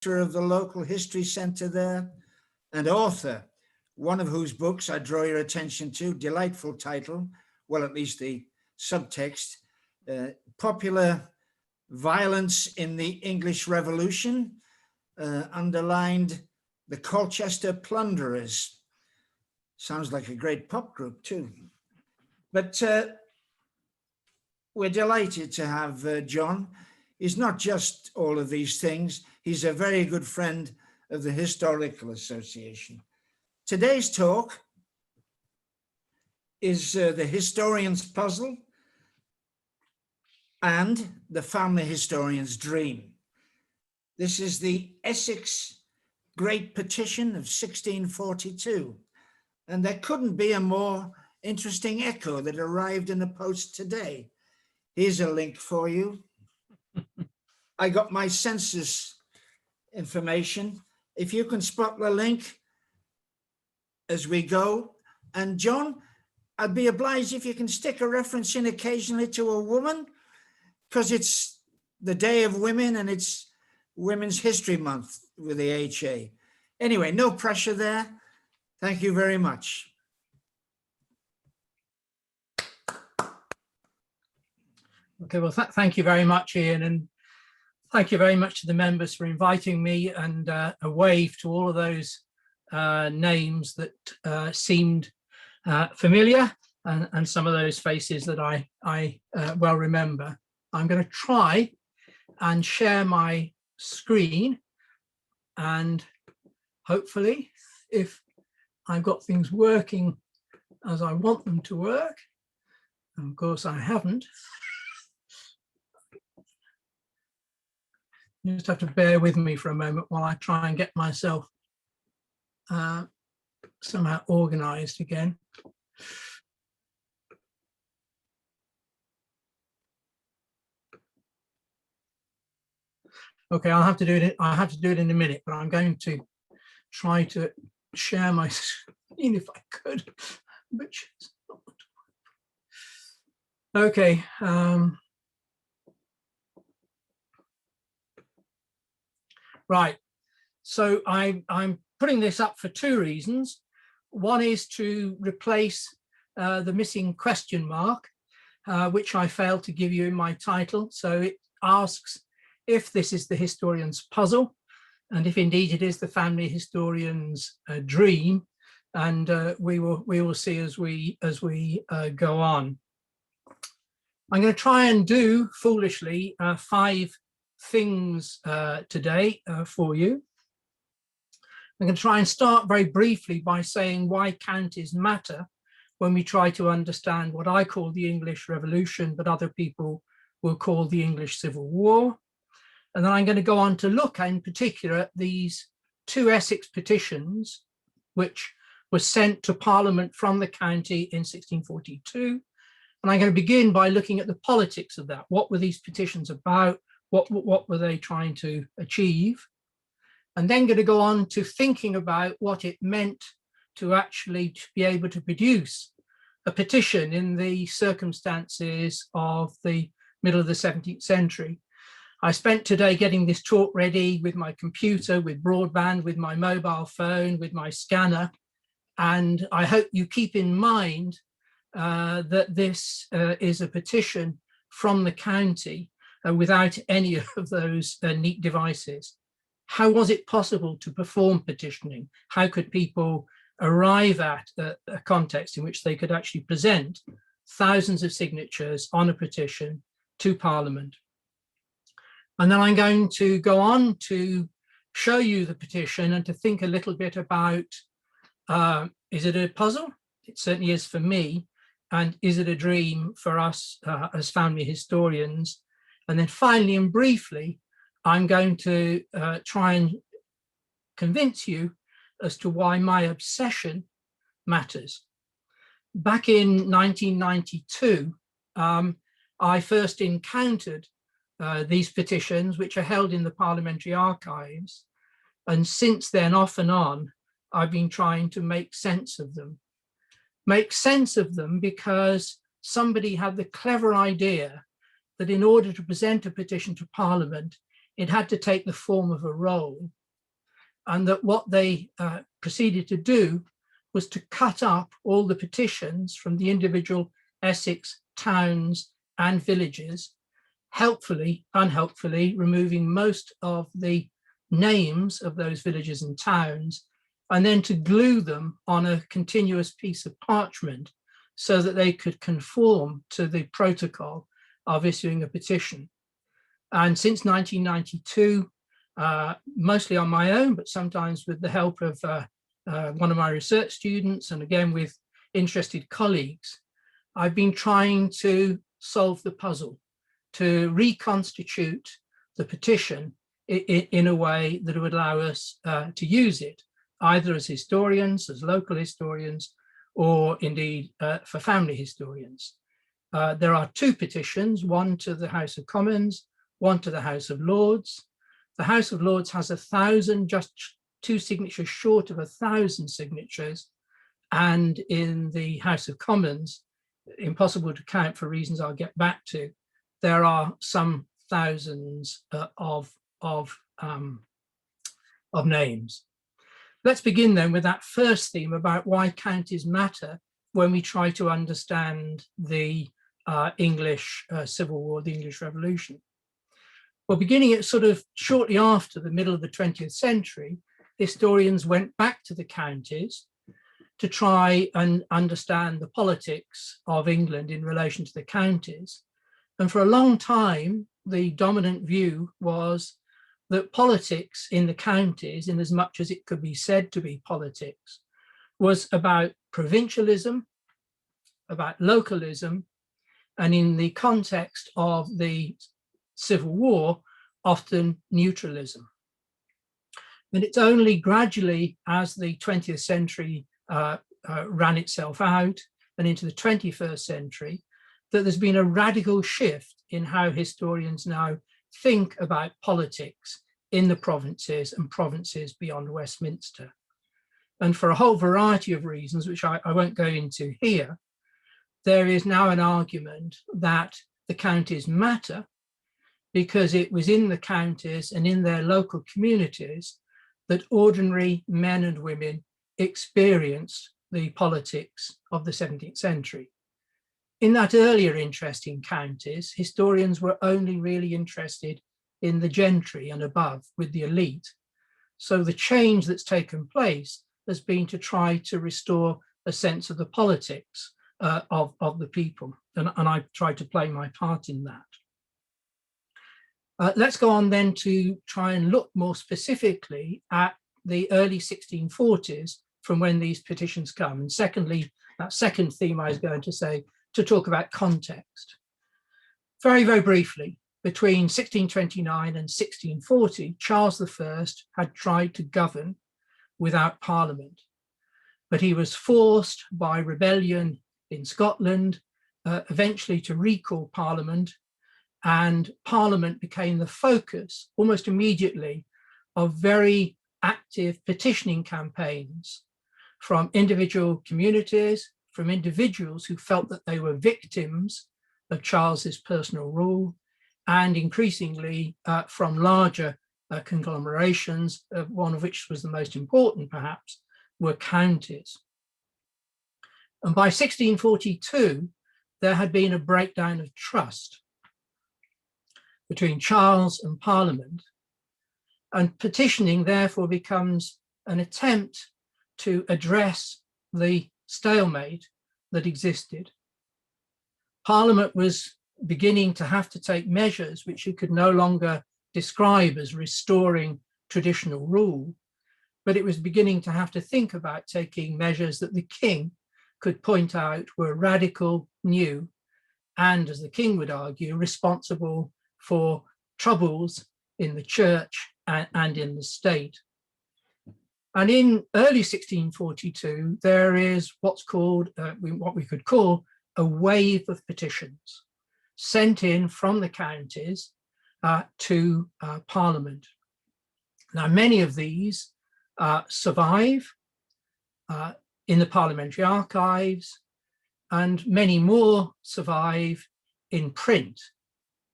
of the local history centre there, and author, one of whose books I draw your attention to, delightful title, well, at least the subtext, Popular Violence in the English Revolution, underlined the Colchester Plunderers. Sounds like a great pop group too. But we're delighted to have John. He's not just all of these things. He's a very good friend of the Historical Association. Today's talk is the historian's puzzle and the family historian's dream. This is the Essex Great Petition of 1642. And there couldn't be a more interesting echo that arrived in the post today. Here's a link for you. I got my census information. If you can spot the link as we go. And John, I'd be obliged if you can stick a reference in occasionally to a woman, because it's the Day of Women and it's Women's History Month with the HA. Anyway, no pressure there. Thank you very much. Okay, well, thank you very much, Ian, and thank you very much to the members for inviting me, and a wave to all of those names that seemed familiar, and some of those faces that I well remember. I'm going to try and share my screen, and hopefully, if I've got things working as I want them to work, and of course I haven't, you just have to bear with me for a moment while I try and get myself somehow organized again. Okay, I'll have to do it. I have to do it in a minute, but I'm going to try to share my screen if I could, which is not. Okay. Right. So I'm putting this up for two reasons. One is to replace the missing question mark, which I failed to give you in my title. So it asks if this is the historian's puzzle, and if indeed it is the family historian's dream, and we will see as we go on. I'm going to try and do foolishly 5 things today for you. I'm going to try and start very briefly by saying why counties matter when we try to understand what I call the English Revolution, but other people will call the English Civil War. And then I'm going to go on to look in particular at these 2 Essex petitions, which were sent to Parliament from the county in 1642. And I'm going to begin by looking at the politics of that. What were these petitions about? What were they trying to achieve? And then going to go on to thinking about what it meant to actually be able to produce a petition in the circumstances of the middle of the 17th century. I spent today getting this talk ready with my computer, with broadband, with my mobile phone, with my scanner. And I hope you keep in mind that this is a petition from the county without any of those neat devices. How was it possible to perform petitioning? How could people arrive at a context in which they could actually present thousands of signatures on a petition to Parliament? And then I'm going to go on to show you the petition and to think a little bit about, is it a puzzle? It certainly is for me. And is it a dream for us as family historians? And then finally and briefly, I'm going to try and convince you as to why my obsession matters. Back in 1992, I first encountered these petitions, which are held in the Parliamentary archives. And since then, off and on, I've been trying to make sense of them. Make sense of them because somebody had the clever idea that in order to present a petition to Parliament, it had to take the form of a roll, and that what they proceeded to do was to cut up all the petitions from the individual Essex towns and villages, helpfully, unhelpfully, removing most of the names of those villages and towns, and then to glue them on a continuous piece of parchment so that they could conform to the protocol of issuing a petition. And since 1992, mostly on my own, but sometimes with the help of one of my research students, and again with interested colleagues, I've been trying to solve the puzzle, to reconstitute the petition in a way that would allow us to use it, either as historians, as local historians, or indeed for family historians. There are two petitions, one to the House of Commons, one to the House of Lords. The House of Lords has 1,000, just 2 signatures short of 1,000 signatures. And in the House of Commons, impossible to count for reasons I'll get back to, there are some thousands of names. Let's begin then with that first theme about why counties matter when we try to understand the English Civil War, the English Revolution. Well, beginning at sort of shortly after the middle of the 20th century, historians went back to the counties to try and understand the politics of England in relation to the counties. And for a long time, the dominant view was that politics in the counties, in as much as it could be said to be politics, was about provincialism, about localism, and in the context of the Civil War, often neutralism. And it's only gradually, as the 20th century ran itself out and into the 21st century, that there's been a radical shift in how historians now think about politics in the provinces and provinces beyond Westminster. And for a whole variety of reasons, which I won't go into here, there is now an argument that the counties matter because it was in the counties and in their local communities that ordinary men and women experienced the politics of the 17th century. In that earlier interest in counties, historians were only really interested in the gentry and above, with the elite. So the change that's taken place has been to try to restore a sense of the politics of the people. And I've tried to play my part in that. Let's go on then to try and look more specifically at the early 1640s from when these petitions come. And secondly, that second theme I was going to say, to talk about context. Very, very briefly, between 1629 and 1640, Charles I had tried to govern without Parliament, but he was forced by rebellion in Scotland eventually to recall Parliament, and Parliament became the focus almost immediately of very active petitioning campaigns from individual communities, from individuals who felt that they were victims of Charles's personal rule, and increasingly from larger conglomerations, one of which was the most important perhaps, were counties. And by 1642, there had been a breakdown of trust between Charles and Parliament, and petitioning therefore becomes an attempt to address the stalemate that existed. Parliament was beginning to have to take measures which you could no longer describe as restoring traditional rule, but it was beginning to have to think about taking measures that the king could point out were radical, new, and, as the king would argue, responsible for troubles in the church and in the state. And in early 1642, there is what's called, what we could call a wave of petitions sent in from the counties to Parliament. Now, many of these survive in the Parliamentary archives, and many more survive in print,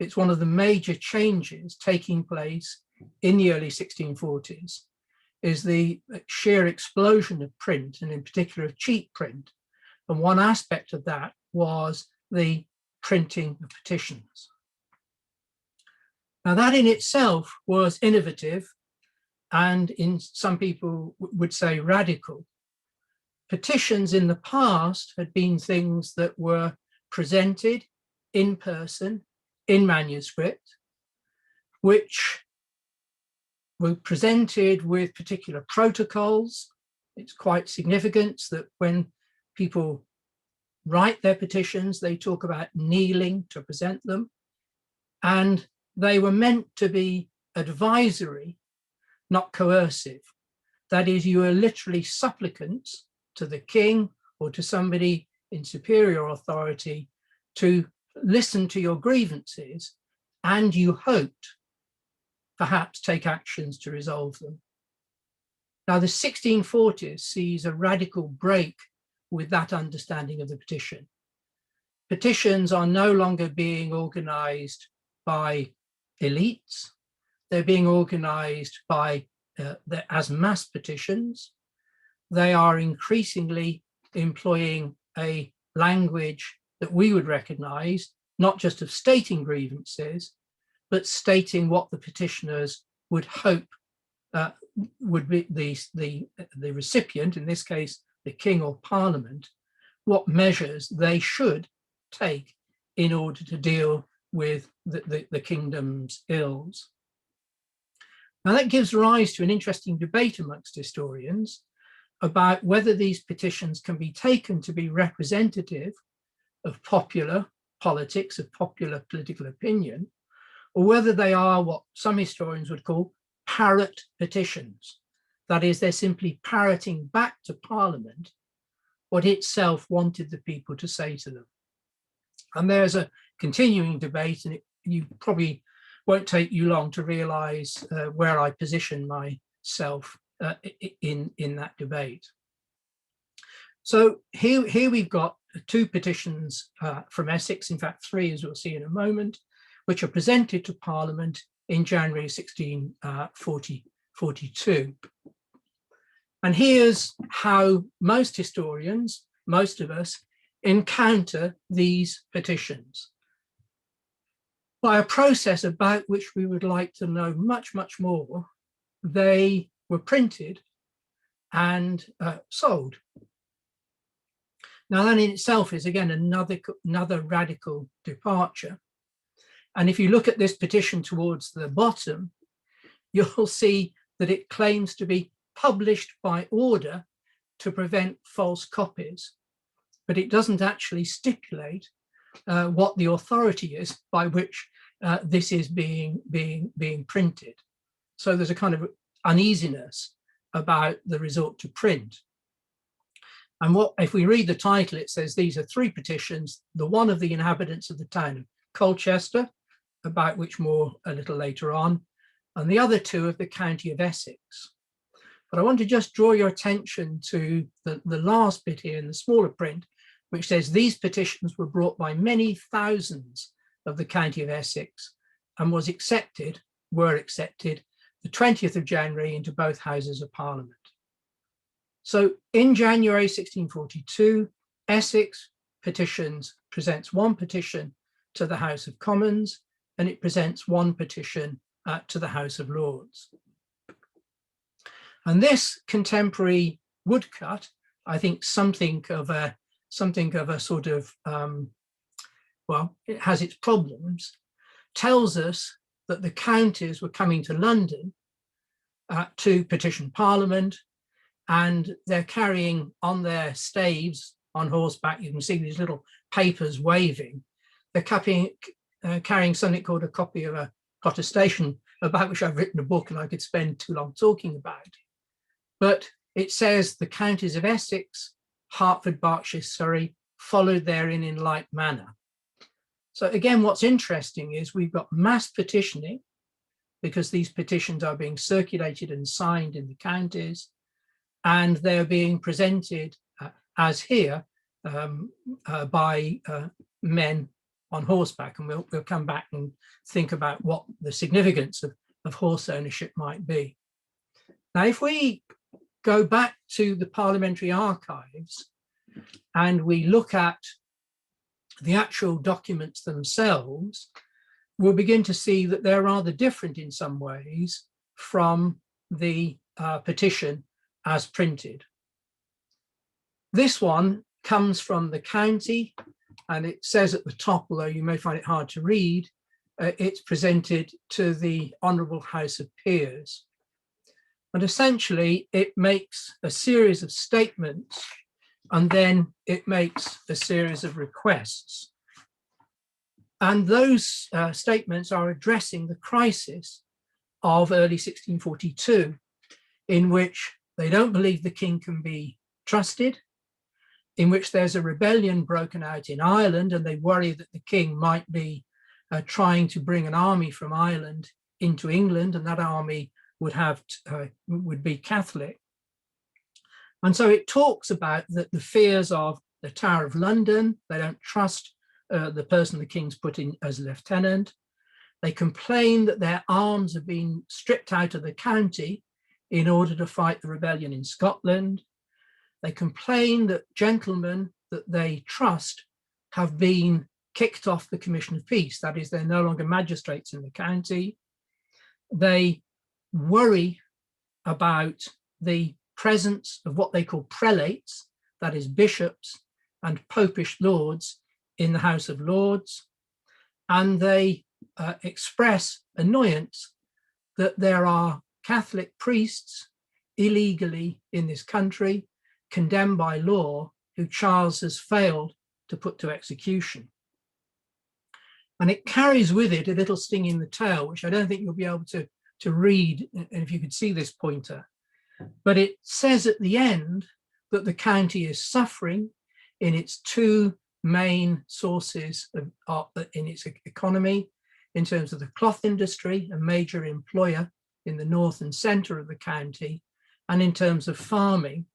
it's one of the major changes taking place in the early 1640s, is the sheer explosion of print, and in particular of cheap print. And one aspect of that was the printing of petitions. Now that in itself was innovative, and in some people would say radical. Petitions in the past had been things that were presented in person, in manuscript, which were presented with particular protocols. It's quite significant that when people write their petitions, they talk about kneeling to present them, and they were meant to be advisory, not coercive. That is, you are literally supplicants to the king or to somebody in superior authority to listen to your grievances, and you hoped perhaps take actions to resolve them. Now the 1640s sees a radical break with that understanding of the petition. Petitions are no longer being organized by elites. They're being organized by as mass petitions. They are increasingly employing a language that we would recognize, not just of stating grievances, but stating what the petitioners would hope would be the recipient, in this case, the king or parliament, what measures they should take in order to deal with the kingdom's ills. Now that gives rise to an interesting debate amongst historians about whether these petitions can be taken to be representative of popular politics, of popular political opinion, or whether they are what some historians would call parrot petitions. That is, they're simply parroting back to Parliament what itself wanted the people to say to them. And there's a continuing debate, and you probably won't take you long to realize where I position myself in that debate. So here we've got two petitions from Essex, in fact, three, as we'll see in a moment, which are presented to Parliament in January 1642. And here's how most historians, most of us, encounter these petitions. By a process about which we would like to know much, much more. They were printed and sold. Now that in itself is, again, another radical departure. And if you look at this petition towards the bottom, you'll see that it claims to be published by order to prevent false copies, but it doesn't actually stipulate what the authority is by which this is being printed. So there's a kind of uneasiness about the resort to print. And what if we read the title, it says these are three petitions, the one of the inhabitants of the town of Colchester, about which more a little later on, and the other two of the county of Essex. But I want to just draw your attention to the last bit here in the smaller print, which says these petitions were brought by many thousands of the county of Essex and were accepted the 20th of January into both houses of Parliament. So in January 1642, Essex presents one petition to the House of Commons, and it presents one petition to the House of Lords. And this contemporary woodcut, I think something of a sort of, well, it has its problems, tells us that the counties were coming to London to petition Parliament, and they're carrying on their staves on horseback. You can see these little papers waving. They're carrying something called a copy of a protestation, about which I've written a book and I could spend too long talking about. But it says the counties of Essex, Hertford, Berkshire, Surrey followed therein in like manner. So again, what's interesting is we've got mass petitioning, because these petitions are being circulated and signed in the counties, and they're being presented as here by men on horseback, and we'll come back and think about what the significance of horse ownership might be. Now, if we go back to the Parliamentary archives and we look at the actual documents themselves, we'll begin to see that they're rather different in some ways from the petition as printed. This one comes from the county, and it says at the top, although you may find it hard to read, it's presented to the Honourable House of Peers. And essentially, it makes a series of statements, and then it makes a series of requests. And those statements are addressing the crisis of early 1642, in which they don't believe the king can be trusted, in which there's a rebellion broken out in Ireland, and they worry that the king might be trying to bring an army from Ireland into England, and that army would be Catholic. And so it talks about the fears of the Tower of London. They don't trust the person the king's put in as lieutenant. They complain that their arms have been stripped out of the county in order to fight the rebellion in Scotland. They complain that gentlemen that they trust have been kicked off the Commission of Peace. That is, they're no longer magistrates in the county. They worry about the presence of what they call prelates, that is, bishops and popish lords in the House of Lords. And they express annoyance that there are Catholic priests illegally in this country, condemned by law, who Charles has failed to put to execution. And it carries with it a little sting in the tail, which I don't think you'll be able to read, and if you could see this pointer. But it says at the end that the county is suffering in its two main sources in its economy, in terms of the cloth industry, a major employer in the north and centre of the county, and in terms of farming.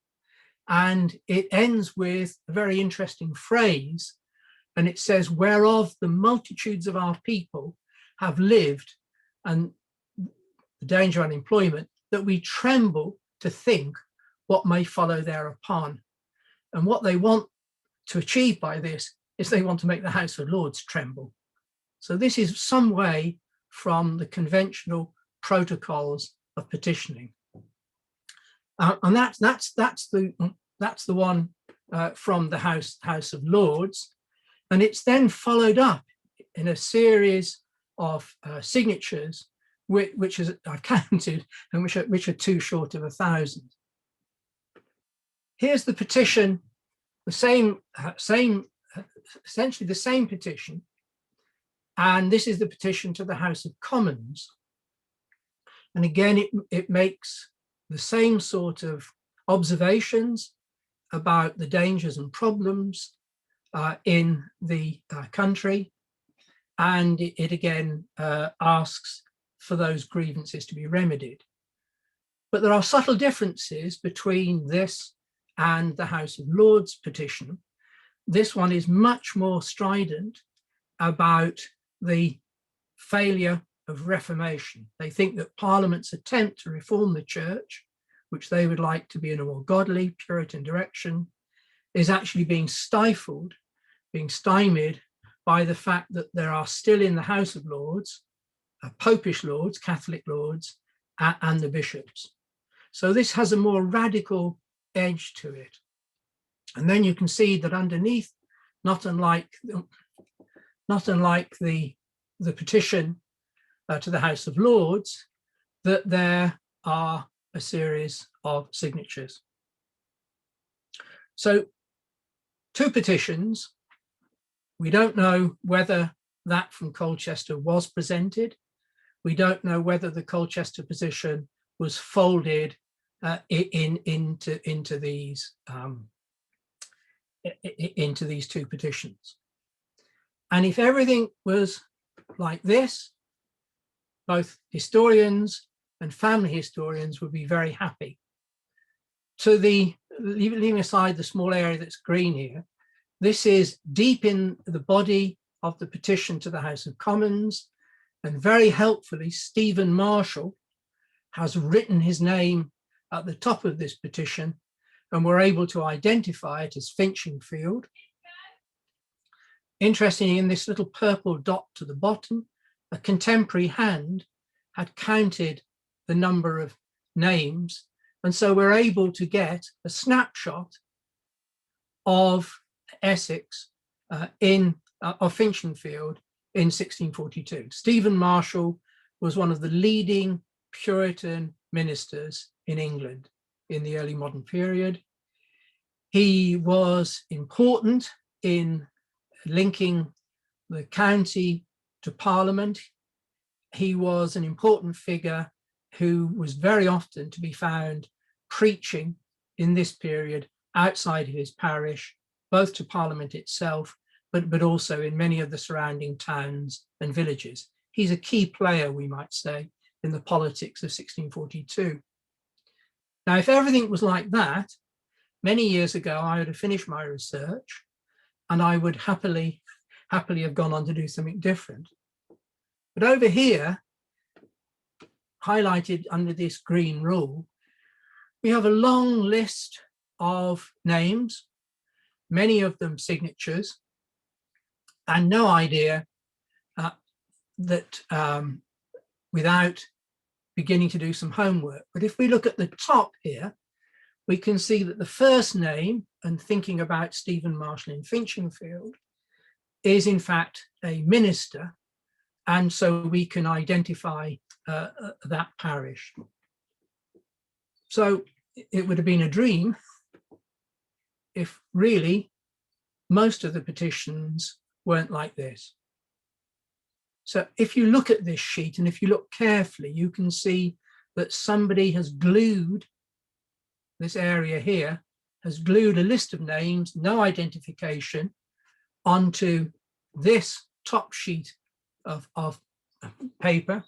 And it ends with a very interesting phrase, and it says, whereof the multitudes of our people have lived, and the danger of unemployment, that we tremble to think what may follow thereupon. And what they want to achieve by this is they want to make the House of Lords tremble. So this is some way from the conventional protocols of petitioning. And that's the one from the House of Lords. And it's then followed up in a series of signatures, which is, I've counted, and which are too short of 1,000. Here's the petition, essentially the same petition, and this is the petition to the House of Commons. And again, it makes the same sort of observations about the dangers and problems in the country, and it again asks for those grievances to be remedied. But there are subtle differences between this and the House of Lords petition. This one is much more strident about the failure of reformation. They think that Parliament's attempt to reform the church, which they would like to be in a more godly, Puritan direction, is actually being stifled, being stymied by the fact that there are still in the House of Lords, popish lords, Catholic lords, and the bishops. So this has a more radical edge to it. And then you can see that underneath, not unlike the petition to the House of Lords, that there are a series of signatures. So 2 petitions. We don't know whether that from Colchester was presented. We don't know whether the Colchester position was folded into these 2 petitions. And if everything was like this, both historians and family historians would be very happy. Leaving aside the small area that's green here, this is deep in the body of the petition to the House of Commons, and very helpfully, Stephen Marshall has written his name at the top of this petition, and we're able to identify it as Finchingfield. Interestingly, in this little purple dot to the bottom, a contemporary hand had counted the number of names, and so we're able to get a snapshot of Essex of Finchingfield in 1642. Stephen Marshall was one of the leading Puritan ministers in England in the early modern period. He was important in linking the county to Parliament. He was an important figure who was very often to be found preaching in this period outside of his parish, both to Parliament itself, but also in many of the surrounding towns and villages. He's a key player, we might say, in the politics of 1642. Now, if everything was like that, many years ago, I would have finished my research and I would happily have gone on to do something different. But over here, highlighted under this green rule, we have a long list of names, many of them signatures, and no idea that without beginning to do some homework. But if we look at the top here, we can see that the first name, and thinking about Stephen Marshall in Finchingfield, is in fact a minister, and so we can identify that parish. So it would have been a dream if really most of the petitions weren't like this. So if you look at this sheet, and if you look carefully, you can see that somebody has glued this area here, has glued a list of names, no identification, onto this top sheet of paper,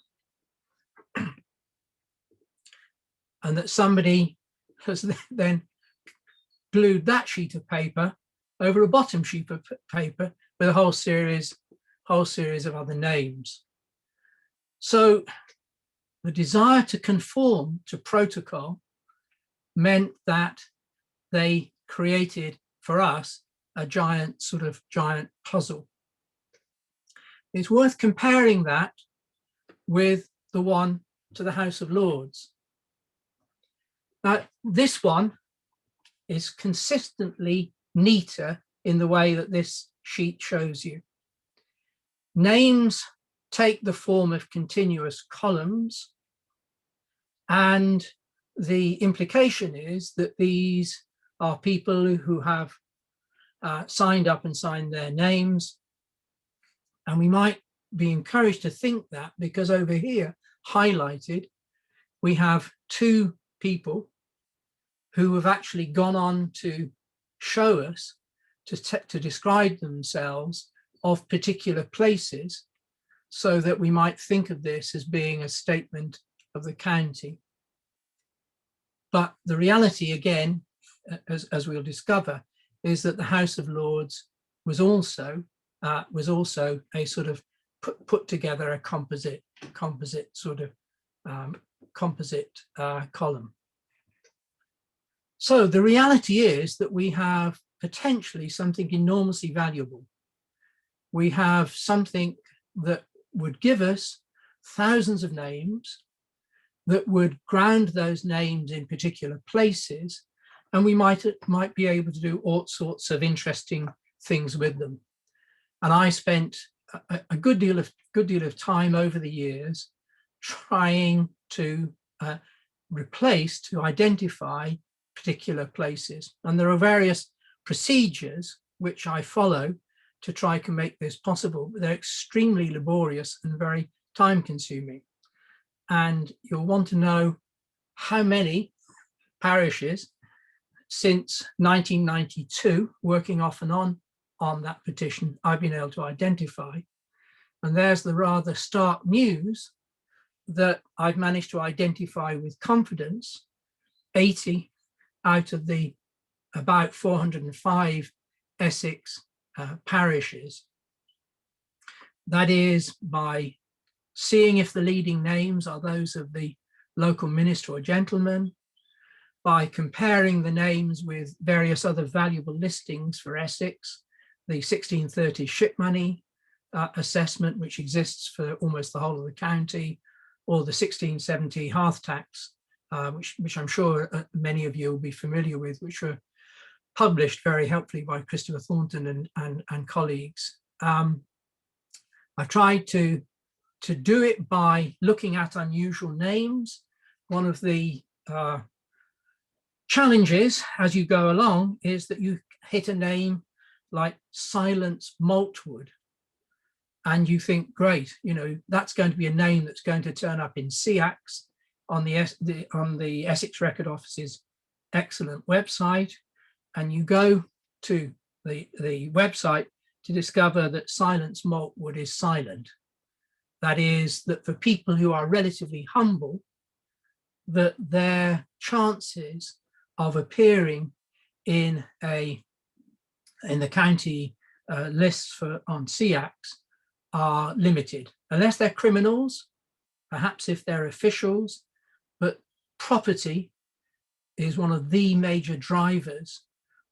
and that somebody has then glued that sheet of paper over a bottom sheet of paper with a whole series of other names. So the desire to conform to protocol meant that they created for us a giant puzzle. It's worth comparing that with the one to the House of Lords. Now, this one is consistently neater in the way that this sheet shows you. Names take the form of continuous columns, and the implication is that these are people who have signed up and signed their names. And we might be encouraged to think that because over here, highlighted, we have two people who have actually gone on to show us, to describe themselves of particular places, so that we might think of this as being a statement of the county. But the reality, again, as we'll discover, is that the House of Lords was also a sort of put together a composite column. So the reality is that we have potentially something enormously valuable. We have something that would give us thousands of names, that would ground those names in particular places, and we might be able to do all sorts of interesting things with them. And I spent a good deal of time over the years trying to identify particular places. And there are various procedures which I follow to try to make this possible, but they're extremely laborious and very time consuming. And you'll want to know how many parishes since 1992, working off and on that petition, I've been able to identify. And there's the rather stark news that I've managed to identify with confidence 80 out of the about 405 Essex parishes. That is by seeing if the leading names are those of the local minister or gentleman, by comparing the names with various other valuable listings for Essex, the 1630 ship money assessment, which exists for almost the whole of the county, or the 1670 hearth tax, which I'm sure many of you will be familiar with, which were published very helpfully by Christopher Thornton and colleagues. I tried to do it by looking at unusual names. One of the challenges as you go along is that you hit a name like Silence Maltwood, and you think, great, you know, that's going to be a name that's going to turn up in SEACS on the Essex Record Office's excellent website, and you go to the website to discover that Silence Maltwood is silent. That is, that for people who are relatively humble, that their chances of appearing in the county lists on SEACS are limited, unless they're criminals, perhaps if they're officials, but property is one of the major drivers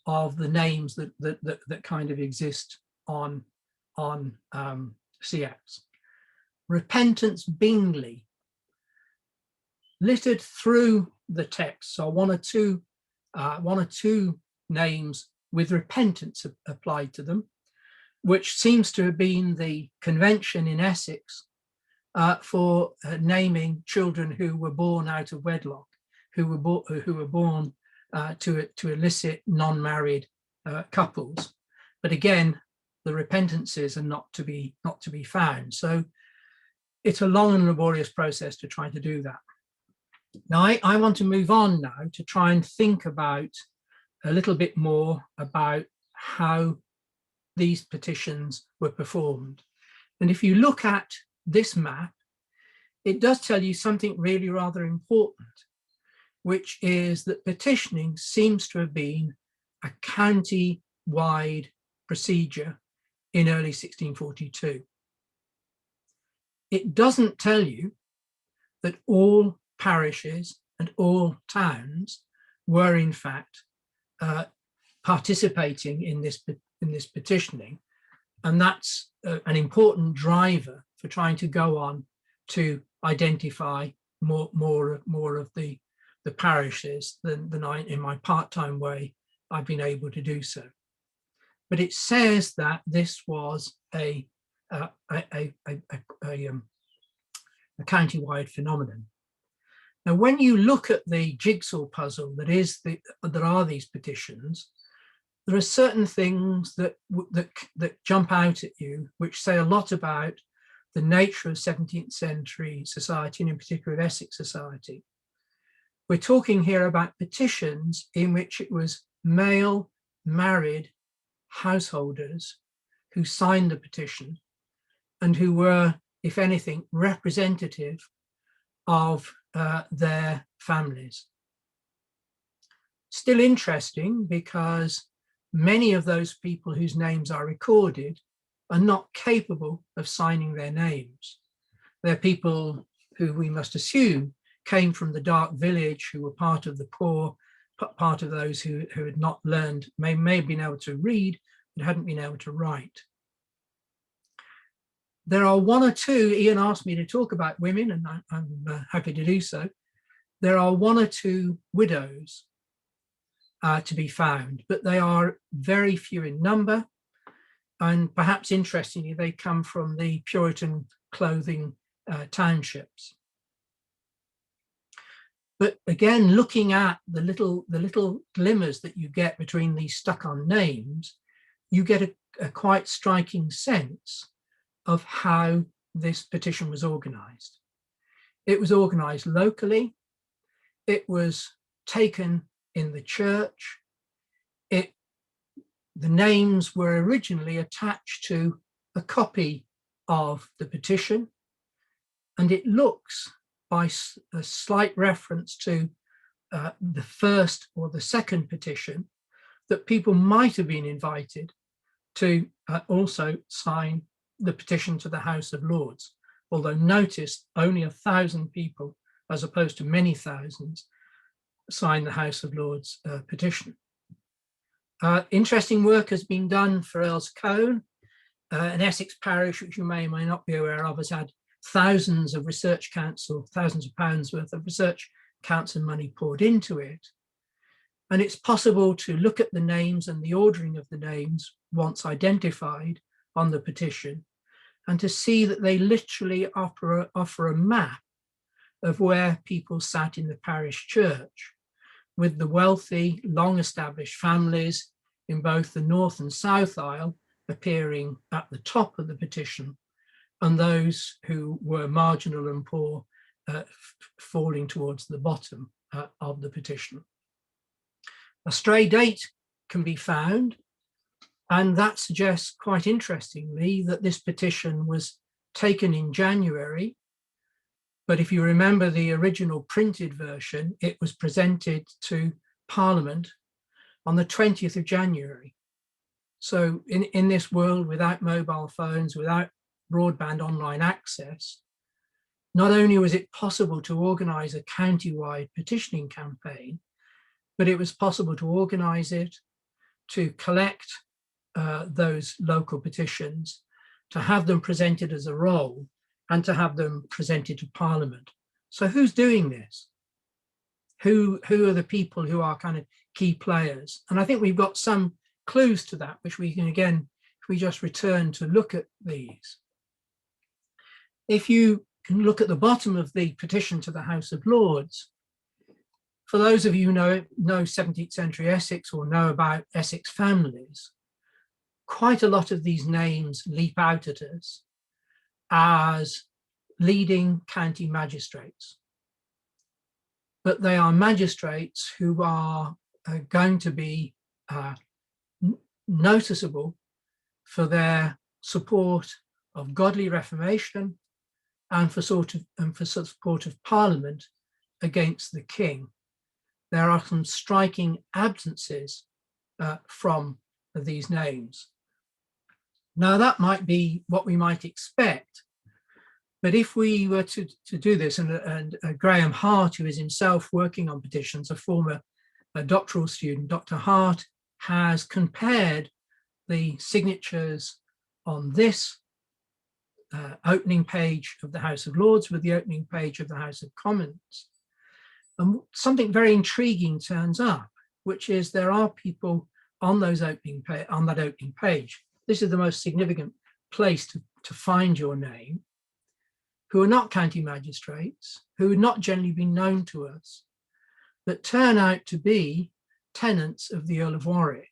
of the names that kind of exist on SEACS. Repentance Bingley, littered through the text, so one or two names with repentance applied to them, which seems to have been the convention in Essex for naming children who were born out of wedlock, who were born to illicit non-married couples. But again, the repentances are not to be found. So it's a long and laborious process to try to do that. Now, I want to move on now to try and think about a little bit more about how these petitions were performed. And if you look at this map, it does tell you something really rather important, which is that petitioning seems to have been a county-wide procedure in early 1642. It doesn't tell you that all parishes and all towns were in fact participating in this petitioning, and that's an important driver for trying to go on to identify more of the parishes than I, in my part-time way, I've been able to do so. But it says that this was a county-wide phenomenon. Now, when you look at the jigsaw puzzle that are these petitions, there are certain things that jump out at you, which say a lot about the nature of 17th century society, and in particular of Essex society. We're talking here about petitions in which it was male married householders who signed the petition and who were, if anything, representative of their families. Still interesting, because many of those people whose names are recorded are not capable of signing their names. They're people who we must assume came from the dark village, who were part of the poor, part of those who had not learned, may have been able to read, but hadn't been able to write. There are one or two, Ian asked me to talk about women, and I'm happy to do so. There are one or two widows to be found, but they are very few in number. And perhaps interestingly, they come from the Puritan clothing townships. But again, looking at the little glimmers that you get between these stuck-on names, you get a quite striking sense of how this petition was organized. It was organized locally. It was taken in the church. The names were originally attached to a copy of the petition, and it looks, by a slight reference to the first or the second petition, that people might have been invited to also sign the petition to the House of Lords, although notice only 1,000 people, as opposed to many thousands, signed the House of Lords petition. Interesting work has been done for Earl's Colne, an Essex parish, which you may or may not be aware of, has had thousands of research council, thousands of pounds worth of research council money poured into it. And it's possible to look at the names and the ordering of the names once identified on the petition, and to see that they literally offer a map of where people sat in the parish church, with the wealthy, long-established families in both the north and south aisle appearing at the top of the petition, and those who were marginal and poor falling towards the bottom of the petition. A stray date can be found, and that suggests, quite interestingly, that this petition was taken in January. But if you remember the original printed version, it was presented to Parliament on the 20th of January. So in this world, without mobile phones, without broadband online access, not only was it possible to organise a county-wide petitioning campaign, but it was possible to organise it, to collect those local petitions, to have them presented as a roll, and to have them presented to Parliament. So who's doing this? Who are the people who are kind of key players? And I think we've got some clues to that, which we can, again, if we just return to look at these. If you can look at the bottom of the petition to the House of Lords, for those of you who know 17th century Essex or know about Essex families, quite a lot of these names leap out at us as leading county magistrates. But they are magistrates who are going to be noticeable for their support of godly reformation and for support of Parliament against the king. There are some striking absences from these names. Now, that might be what we might expect, but if we were to do this, and Graham Hart, who is himself working on petitions, a former doctoral student, Dr. Hart, has compared the signatures on this opening page of the House of Lords with the opening page of the House of Commons. And something very intriguing turns up, which is there are people on that opening page. This is the most significant place to find your name, who are not county magistrates, who would not generally be known to us, but turn out to be tenants of the Earl of Warwick.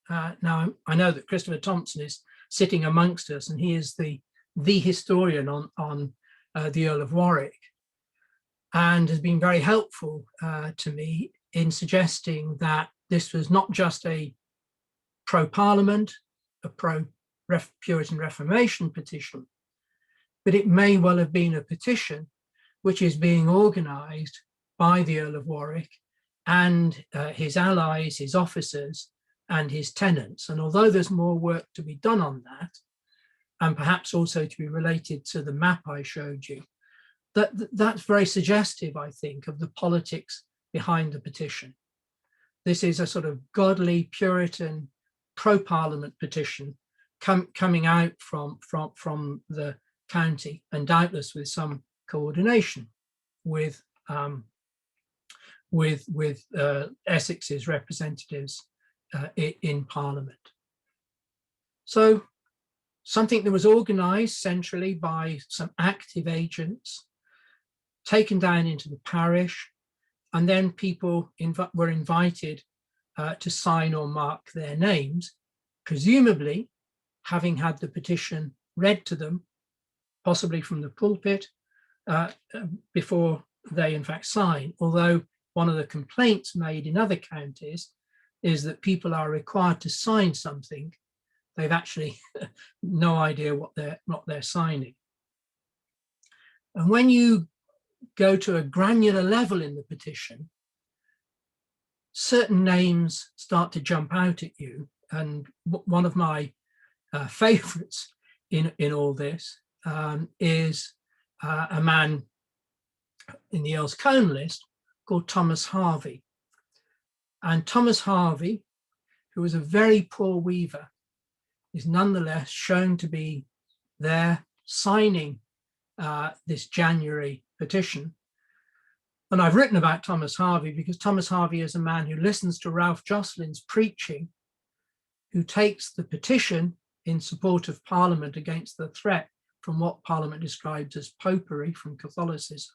Now, I know that Christopher Thompson is sitting amongst us, and he is the historian on the Earl of Warwick, and has been very helpful to me in suggesting that this was not just a pro-Parliament, a pro-Puritan Reformation petition, but it may well have been a petition which is being organised by the Earl of Warwick and his allies, his officers, and his tenants. And although there's more work to be done on that, and perhaps also to be related to the map I showed you, that's very suggestive, I think, of the politics behind the petition. This is a sort of godly, Puritan, pro-Parliament petition coming out from the county, and doubtless with some coordination with Essex's representatives in Parliament. So something that was organised centrally by some active agents, taken down into the parish, and then people were invited to sign or mark their names, presumably having had the petition read to them, possibly from the pulpit, before they in fact sign. Although one of the complaints made in other counties is that people are required to sign something they've actually no idea what they're signing. And when you go to a granular level in the petition, certain names start to jump out at you. And one of my favorites in all this is a man in the Earl's Cone list called Thomas Harvey. And Thomas Harvey, who was a very poor weaver, is nonetheless shown to be there signing this January petition. And I've written about Thomas Harvey because Thomas Harvey is a man who listens to Ralph Jocelyn's preaching, who takes the petition in support of Parliament against the threat from what Parliament describes as popery from Catholicism,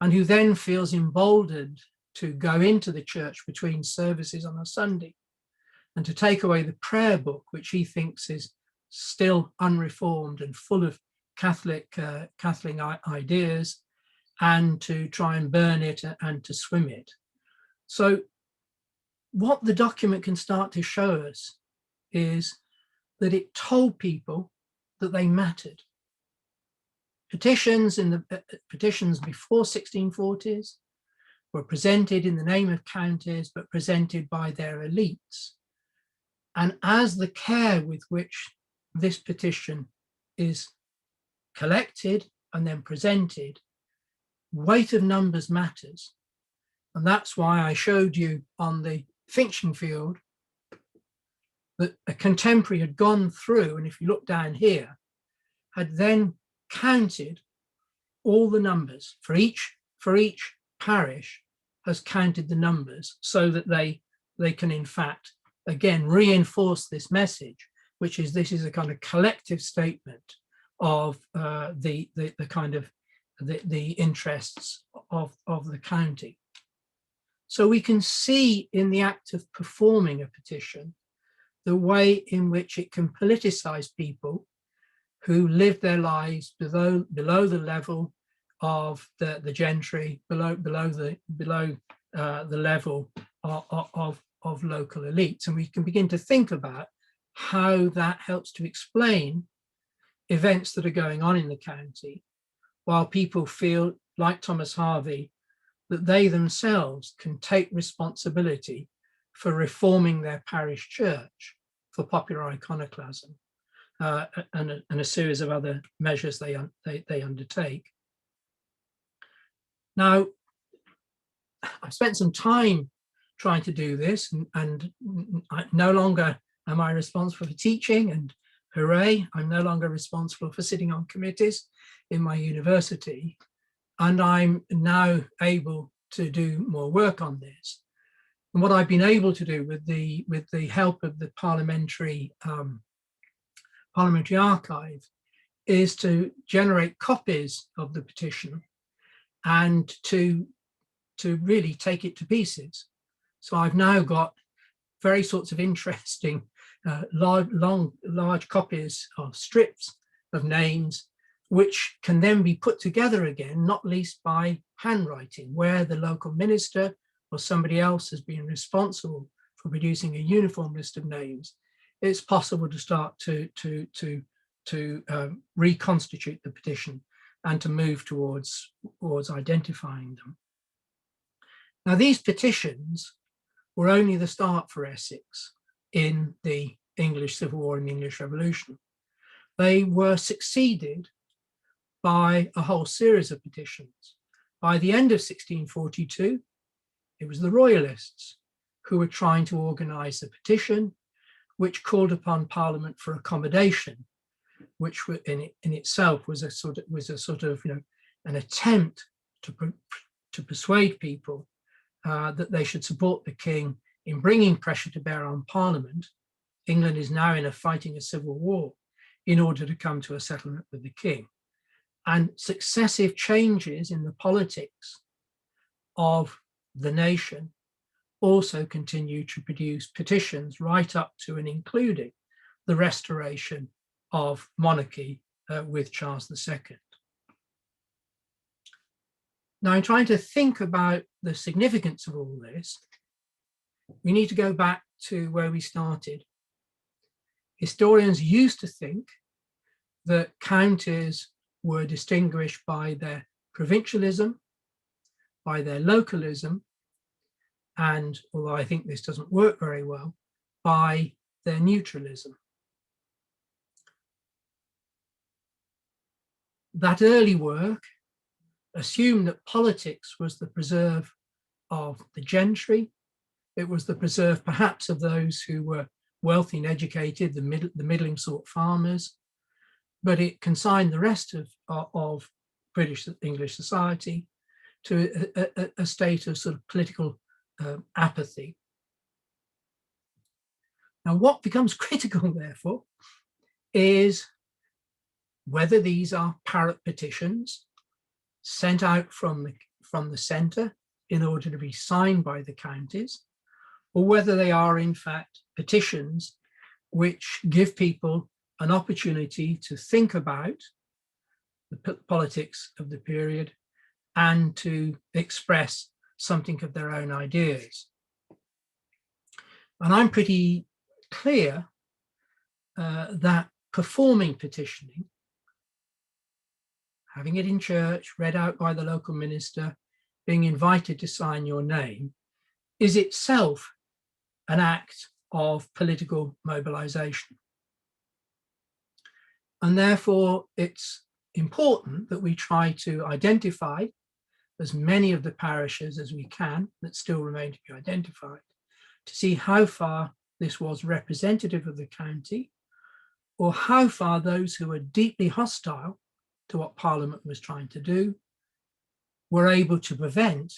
and who then feels emboldened to go into the church between services on a Sunday and to take away the prayer book, which he thinks is still unreformed and full of Catholic ideas, and to try and burn it and to swim it. So what the document can start to show us is that it told people that they mattered. Petitions in the petitions before 1640s were presented in the name of counties, but presented by their elites. And as the care with which this petition is collected and then presented, weight of numbers matters. And that's why I showed you on the Finching field that a contemporary had gone through, and if you look down here, had then counted all the numbers for each parish, has counted the numbers so that they can in fact again reinforce this message, which is this is a kind of collective statement of the kind of the interests of the county. So we can see in the act of performing a petition the way in which it can politicize people who live their lives below the level of the gentry, below the level of local elites. And we can begin to think about how that helps to explain events that are going on in the county, while people feel, like Thomas Harvey, that they themselves can take responsibility for reforming their parish church, for popular iconoclasm, and a series of other measures they undertake. Now, I've spent some time trying to do this, and no longer am I responsible for teaching, and hooray, I'm no longer responsible for sitting on committees in my university, and I'm now able to do more work on this. And what I've been able to do with the help of the Parliamentary archive is to generate copies of the petition and to really take it to pieces. So I've now got very sorts of interesting large copies of strips of names, which can then be put together again, not least by handwriting, where the local minister or somebody else has been responsible for producing a uniform list of names. It's possible to start to reconstitute the petition and to move towards identifying them. Now, these petitions were only the start for Essex in the English Civil War and the English Revolution. They were succeeded by a whole series of petitions. By the end of 1642, it was the Royalists who were trying to organise a petition which called upon Parliament for accommodation, which in itself was a sort of an attempt to persuade people that they should support the king in bringing pressure to bear on Parliament. England is now fighting a civil war in order to come to a settlement with the king. And successive changes in the politics of the nation also continue to produce petitions right up to and including the restoration of monarchy with Charles II. Now, in trying to think about the significance of all this, we need to go back to where we started. Historians used to think that counties were distinguished by their provincialism, by their localism, and, although I think this doesn't work very well, by their neutralism. that early work assumed that politics was the preserve of the gentry. It was the preserve perhaps of those who were wealthy and educated, the middling sort farmers, but it consigned the rest of British English society to a state of sort of political apathy. Now, what becomes critical, therefore, is whether these are parrot petitions sent out from the centre in order to be signed by the counties, or whether they are in fact petitions which give people an opportunity to think about the politics of the period and to express something of their own ideas. And I'm pretty clear that performing petitioning, having it in church, read out by the local minister, being invited to sign your name, is itself an act of political mobilization. And therefore, it's important that we try to identify as many of the parishes as we can that still remain to be identified, to see how far this was representative of the county, or how far those who were deeply hostile to what Parliament was trying to do were able to prevent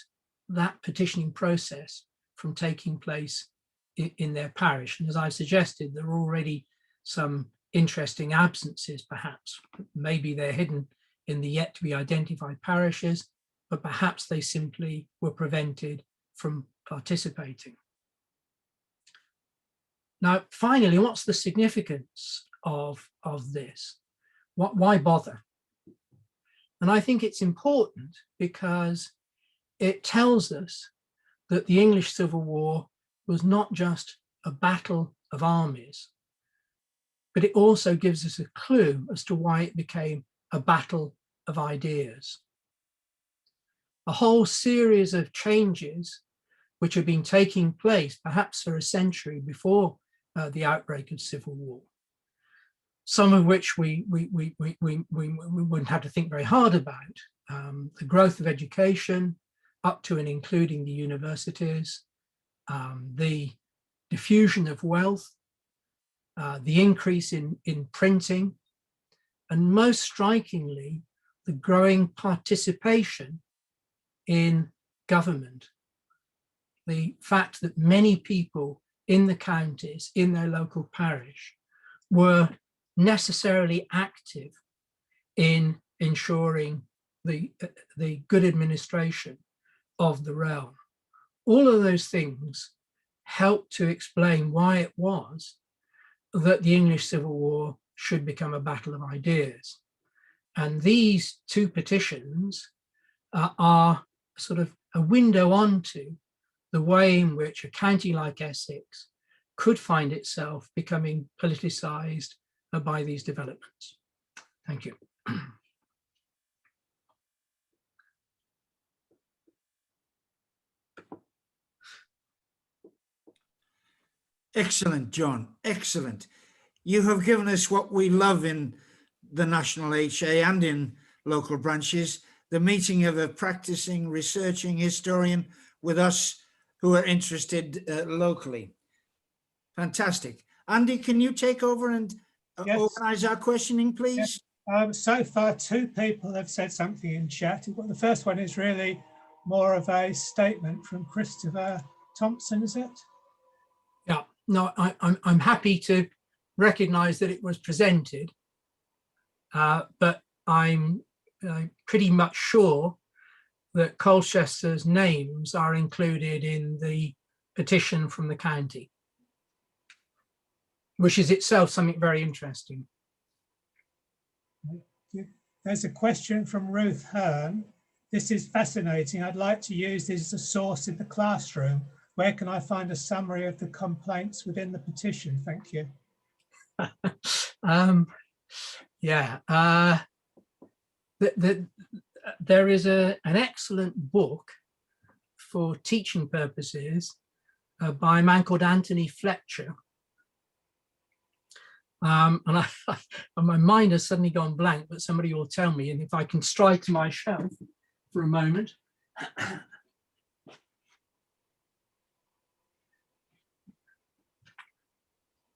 that petitioning process from taking place in their parish. And as I suggested, there are already some interesting absences, perhaps. Maybe they're hidden in the yet to be identified parishes, but perhaps they simply were prevented from participating. Now, finally, what's the significance of this? Why bother? And I think it's important because it tells us that the English Civil War was not just a battle of armies, but it also gives us a clue as to why it became a battle of ideas. A whole series of changes which have been taking place perhaps for a century before the outbreak of civil war, some of which we wouldn't have to think very hard about. The growth of education up to and including the universities, the diffusion of wealth, the increase in printing, and most strikingly, the growing participation in government. The fact that many people in the counties, in their local parish, were necessarily active in ensuring the good administration of the realm. All of those things help to explain why it was that the English Civil War should become a battle of ideas. And these two petitions are sort of a window onto the way in which a county like Essex could find itself becoming politicized by these developments. Thank you. Excellent, John, excellent. You have given us what we love in the National HA and in local branches, the meeting of a practicing, researching historian with us who are interested locally. Fantastic. Andy, can you take over and organise our questioning, please? Yes. So far, two people have said something in chat. Well, the first one is really more of a statement from Christopher Thompson, is it? Yeah, no, I'm happy to recognise that it was presented, but I'm pretty much sure that Colchester's names are included in the petition from the county, which is itself something very interesting. There's a question from Ruth Hearn. This is fascinating. I'd like to use this as a source in the classroom. Where can I find a summary of the complaints within the petition? Thank you. There is an excellent book for teaching purposes by a man called Anthony Fletcher. And and my mind has suddenly gone blank, but somebody will tell me. And if I can stride to my shelf for a moment.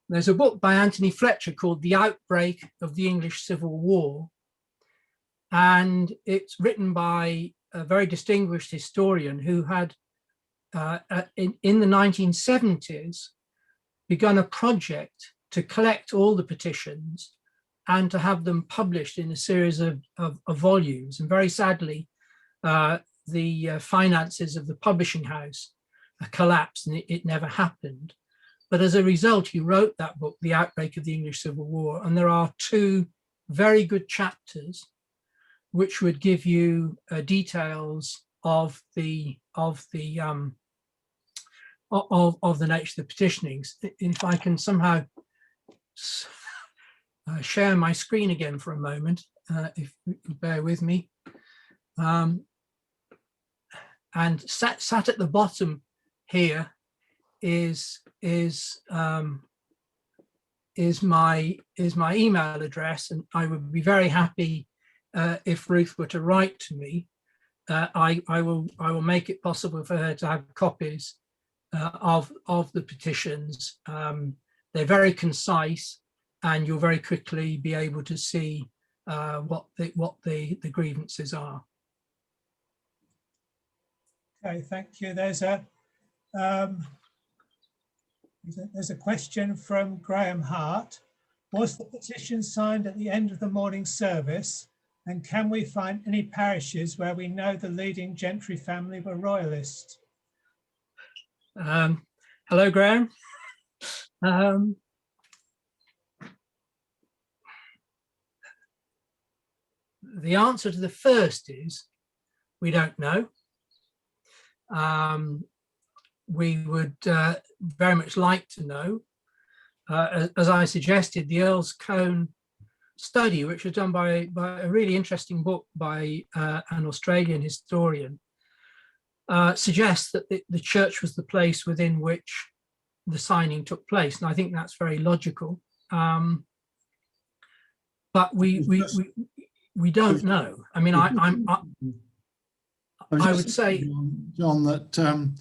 There's a book by Anthony Fletcher called The Outbreak of the English Civil War. And it's written by a very distinguished historian who had, in the 1970s, begun a project to collect all the petitions and to have them published in a series of volumes. And very sadly, the finances of the publishing house collapsed and it never happened. But as a result, he wrote that book, The Outbreak of the English Civil War. And there are 2 very good chapters which would give you details of the nature of the petitionings. If I can somehow share my screen again for a moment, if you bear with me. And sat at the bottom here is my email address, and I would be very happy if Ruth were to write to me. I will make it possible for her to have copies of the petitions. They're very concise, and you'll very quickly be able to see what the grievances are. Okay, thank you. There's a question from Graham Hart. Was the petition signed at the end of the morning service? And can we find any parishes where we know the leading gentry family were royalists? Hello, Graham. The answer to the first is we don't know. We would very much like to know. As I suggested, the Earl's Cone study, which was done by a really interesting book by an Australian historian, suggests that the church was the place within which the signing took place. And I think that's very logical. But we don't know. I mean, I would say, John, that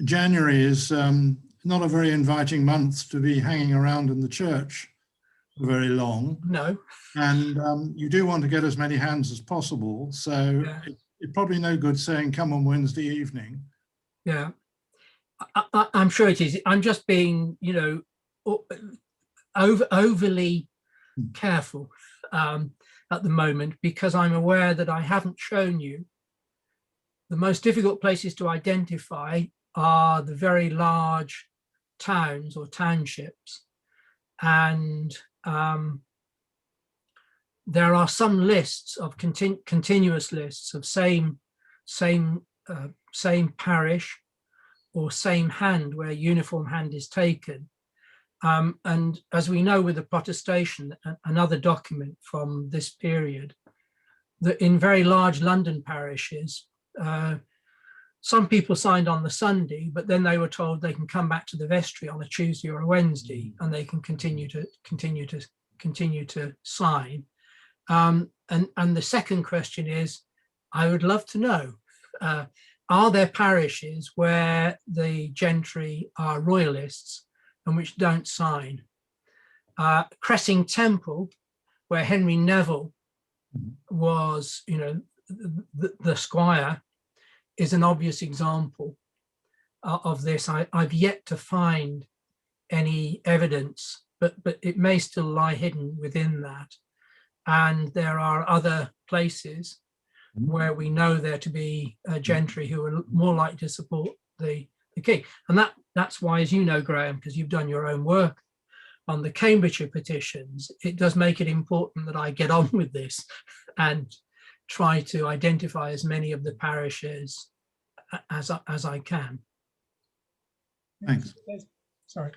January is not a very inviting month to be hanging around in the church for very long. No. And you do want to get as many hands as possible. So Yeah. it's probably no good saying come on Wednesday evening. Yeah, I'm sure it is. I'm just being, overly careful at the moment, because I'm aware that I haven't shown you the most difficult places to identify are the very large towns or townships. And there are some lists of continuous lists of same parish or same hand where uniform hand is taken. And as we know with the protestation, another document from this period, that in very large London parishes, some people signed on the Sunday, but then they were told they can come back to the vestry on a Tuesday or a Wednesday, and they can continue to sign. And the second question is, I would love to know, are there parishes where the gentry are royalists and which don't sign? Cressing Temple, where Henry Neville was, the squire, is an obvious example of this. I've yet to find any evidence, but it may still lie hidden within that. And there are other places where we know there to be gentry who are more likely to support the king. And that's why, as you know, Graham, because you've done your own work on the Cambridgeshire petitions, it does make it important that I get on with this and try to identify as many of the parishes as I can. Thanks. Sorry.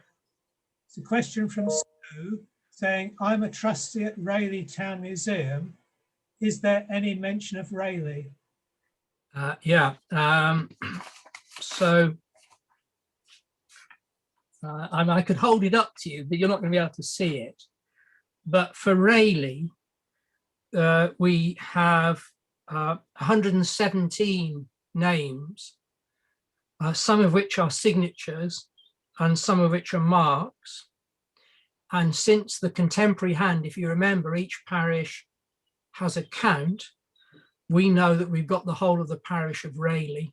It's a question from Sue saying, I'm a trustee at Rayleigh Town Museum. Is there any mention of Rayleigh? So I could hold it up to you, but you're not going to be able to see it. But for Rayleigh, we have 117 names, some of which are signatures and some of which are marks. And since the contemporary hand, if you remember, each parish has a count, we know that we've got the whole of the parish of Rayleigh,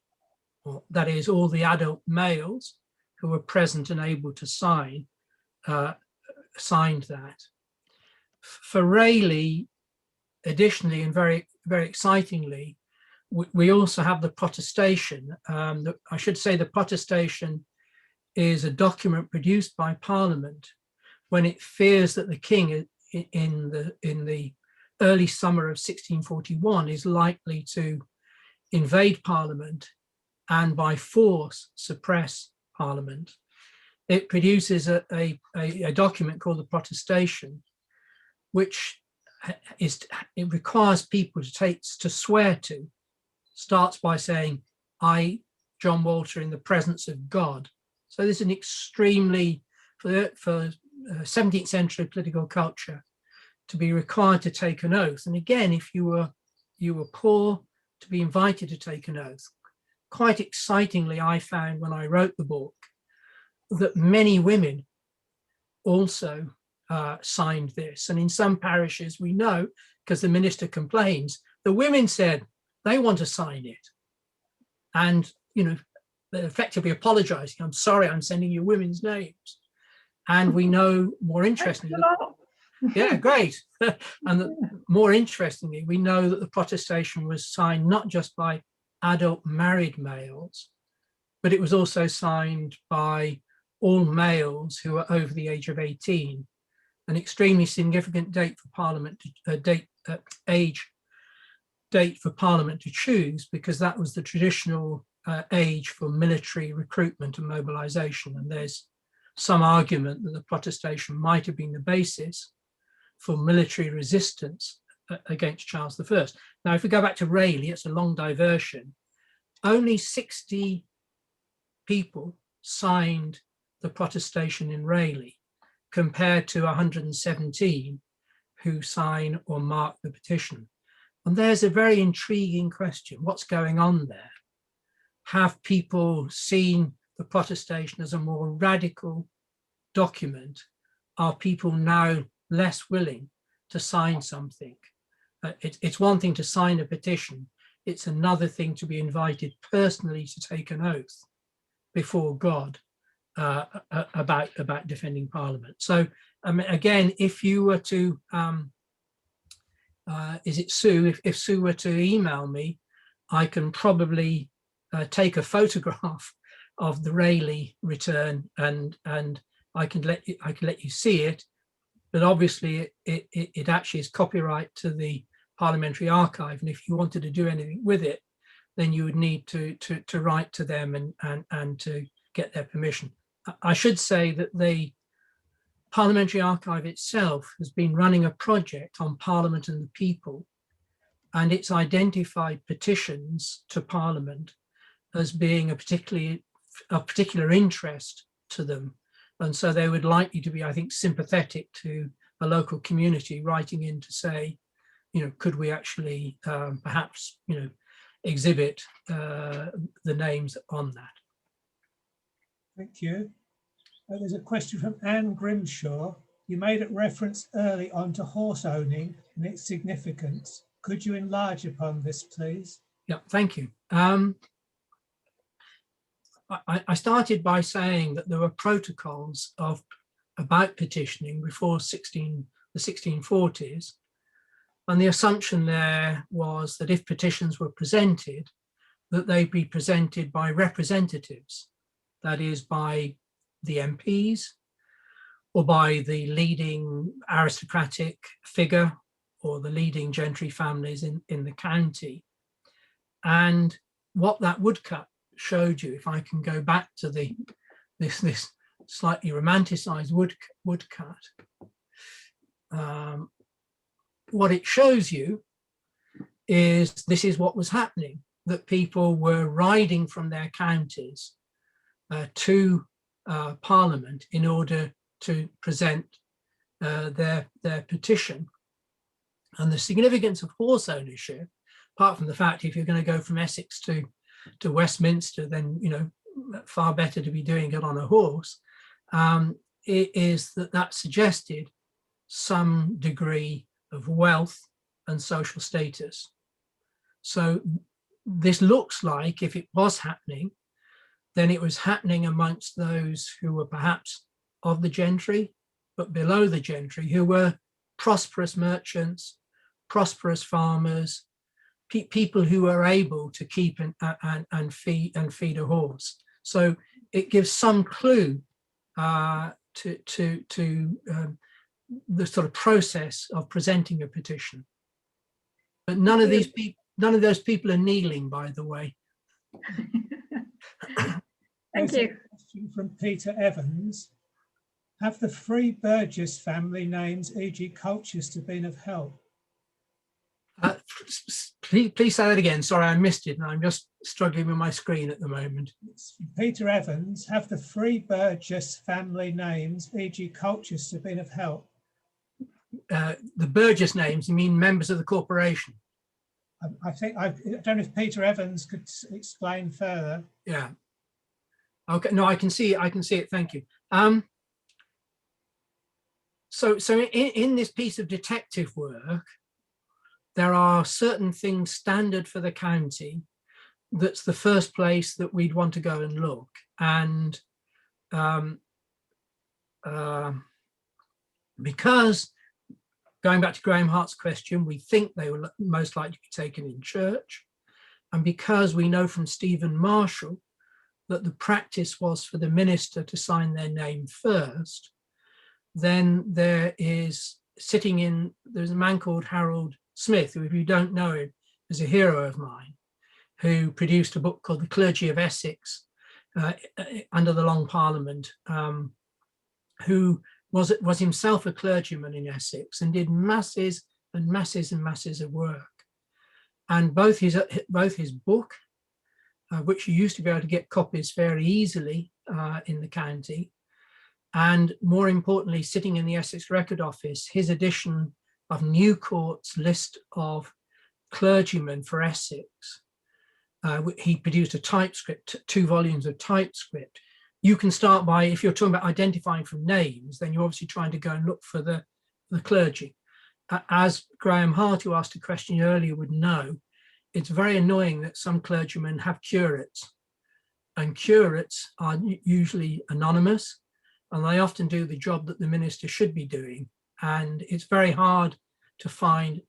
or that is all the adult males who were present and able to sign, signed that. For Rayleigh, additionally, and very, very excitingly, we also have the protestation. I should say the protestation is a document produced by Parliament when it fears that the king in the early summer of 1641 is likely to invade Parliament and by force suppress Parliament. It produces a document called the protestation, which it requires people to swear to, starts by saying, I, John Walter, in the presence of God. So this is an extremely, for 17th century political culture, to be required to take an oath. And again, if you were poor, to be invited to take an oath. Quite excitingly, I found when I wrote the book that many women also signed this. And in some parishes, we know, because the minister complains, the women said they want to sign it. And, you know, they're effectively apologizing. I'm sorry, I'm sending you women's names. And we know, more interestingly, yeah, great. And more interestingly, we know that the protestation was signed not just by adult married males, but it was also signed by all males who are over the age of 18. An extremely significant date for Parliament, age date for Parliament to choose, because that was the traditional age for military recruitment and mobilization. And there's some argument that the protestation might have been the basis for military resistance against Charles I. Now, if we go back to Rayleigh, it's a long diversion. Only 60 people signed the protestation in Rayleigh, compared to 117 who sign or mark the petition. And there's a very intriguing question. What's going on there? Have people seen the protestation as a more radical document? Are people now less willing to sign something? It's one thing to sign a petition. It's another thing to be invited personally to take an oath before God about defending Parliament. So again, if you were to, is it Sue? If Sue were to email me, I can probably take a photograph of the Rayleigh return, and I can let you see it. But obviously, it actually is copyright to the Parliamentary Archive, and if you wanted to do anything with it, then you would need to write to them and to get their permission. I should say that the Parliamentary Archive itself has been running a project on Parliament and the people, and it's identified petitions to Parliament as being of particular interest to them. And so they would likely to be, I think, sympathetic to a local community writing in to say, you know, could we actually perhaps, you know, exhibit the names on that. Thank you. There's a question from Anne Grimshaw. You made a reference early on to horse owning and its significance. Could you enlarge upon this, please? Yeah, thank you. I started by saying that there were protocols about petitioning before the 1640s. And the assumption there was that if petitions were presented, that they'd be presented by representatives, that is by the MPs or by the leading aristocratic figure or the leading gentry families in the county. And what that woodcut showed you, if I can go back to this slightly romanticized woodcut, what it shows you is this is what was happening, that people were riding from their counties to Parliament in order to present their petition. And the significance of horse ownership, apart from the fact if you're going to go from Essex to Westminster, then far better to be doing it on a horse, it is that suggested some degree of wealth and social status. So this looks like, if it was happening, then it was happening amongst those who were perhaps of the gentry, but below the gentry, who were prosperous merchants, prosperous farmers, people who were able to keep and feed a horse. So it gives some clue to the sort of process of presenting a petition. But none of those people are kneeling, by the way. Thank There's you. a question from Peter Evans. Have the Free Burgess family names, e.g. Colchester, been of help? Please say that again. Sorry, I missed it, and I'm just struggling with my screen at the moment. It's from Peter Evans. Have the Free Burgess family names, e.g. Colchester, been of help? The Burgess names, you mean members of the corporation? I don't know if Peter Evans could explain further. Yeah. Okay. No, I can see it. I can see it. Thank you. So in this piece of detective work, there are certain things standard for the county. That's the first place that we'd want to go and look. And because, going back to Graham Hart's question, we think they were most likely to be taken in church. And because we know from Stephen Marshall that the practice was for the minister to sign their name first, then there's a man called Harold Smith, who, if you don't know him, is a hero of mine, who produced a book called The Clergy of Essex under the Long Parliament, who was himself a clergyman in Essex and did masses and masses and masses of work. And both his book, which you used to be able to get copies very easily in the county, and more importantly, sitting in the Essex Record Office, his edition of Newcourt's list of clergymen for Essex. He produced a typescript, 2 volumes of typescript. You can start by, if you're talking about identifying from names, then you're obviously trying to go and look for the clergy. As Graham Hart, who asked a question earlier, would know, it's very annoying that some clergymen have curates, and curates are usually anonymous, and they often do the job that the minister should be doing. And it's very hard to find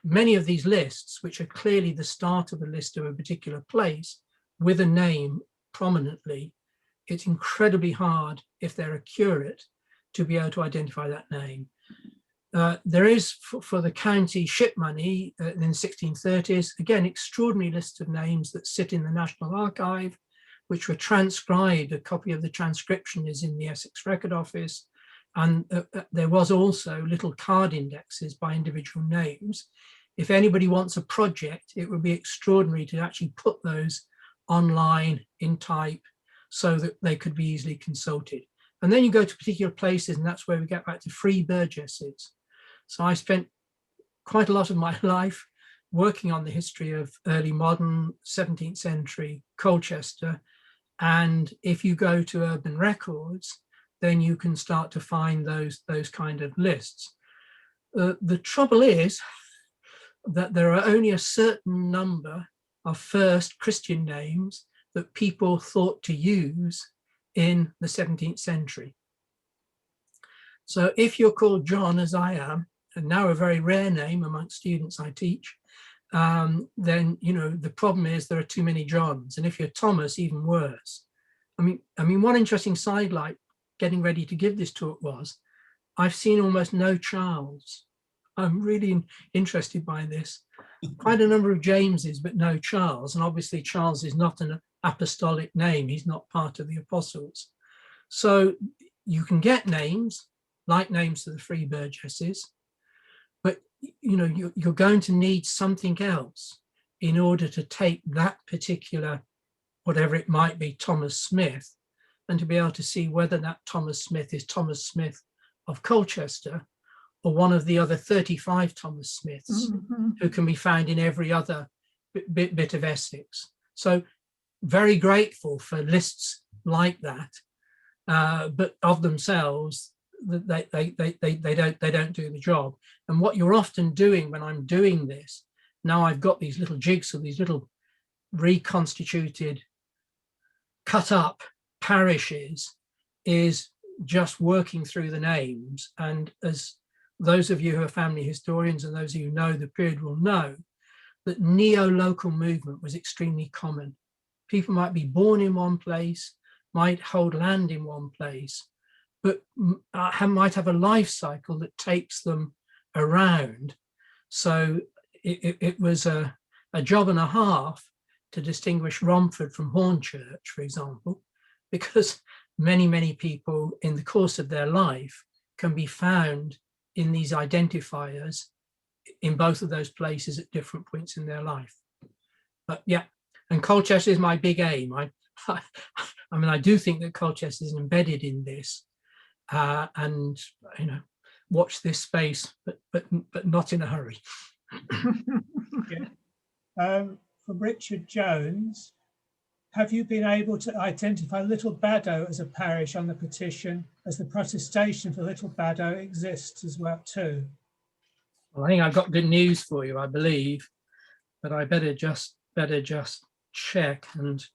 many of these lists, which are clearly the start of a list of a particular place with a name prominently. It's incredibly hard, if they're a curate, to be able to identify that name. There is, for the county ship money in the 1630s, again, extraordinary lists of names that sit in the National Archive, which were transcribed. A copy of the transcription is in the Essex Record Office. And there was also little card indexes by individual names. If anybody wants a project, it would be extraordinary to actually put those online in type so that they could be easily consulted. And then you go to particular places, and that's where we get back to Free Burgesses. So I spent quite a lot of my life working on the history of early modern 17th century Colchester. And if you go to urban records, then you can start to find those kind of lists. The trouble is that there are only a certain number of first Christian names that people thought to use in the 17th century. So if you're called John, as I am, and now a very rare name amongst students I teach, then the problem is there are too many Johns. And if you're Thomas, even worse. I mean, one interesting sidelight getting ready to give this talk was, I've seen almost no Charles. I'm really interested by this. Quite a number of Jameses, but no Charles. And obviously Charles is not an apostolic name. He's not part of the apostles. So you can get names, like names to the Free Burgesses, but you're going to need something else in order to take that particular, whatever it might be, Thomas Smith, and to be able to see whether that Thomas Smith is Thomas Smith of Colchester or one of the other 35 Thomas Smiths who can be found in every other bit of Essex. So very grateful for lists like that, but of themselves, they don't do the job. And what you're often doing when I'm doing this, now I've got these little jigsaw, these little reconstituted, cut up parishes, is just working through the names. And as those of you who are family historians and those of you who know the period will know, that neo-local movement was extremely common. People might be born in one place, might hold land in one place, but might have a life cycle that takes them around. So it was a job and a half to distinguish Romford from Hornchurch, for example, because many people in the course of their life can be found in these identifiers in both of those places at different points in their life. But yeah, and Colchester is my big aim. I mean, I do think that Colchester is embedded in this, and you know, watch this space, but not in a hurry. Yeah. From Richard Jones, have you been able to identify Little Baddow as a parish on the petition, as the protestation for Little Baddow exists as well too? Well, I think I've got good news for you, I believe, but I better just check. And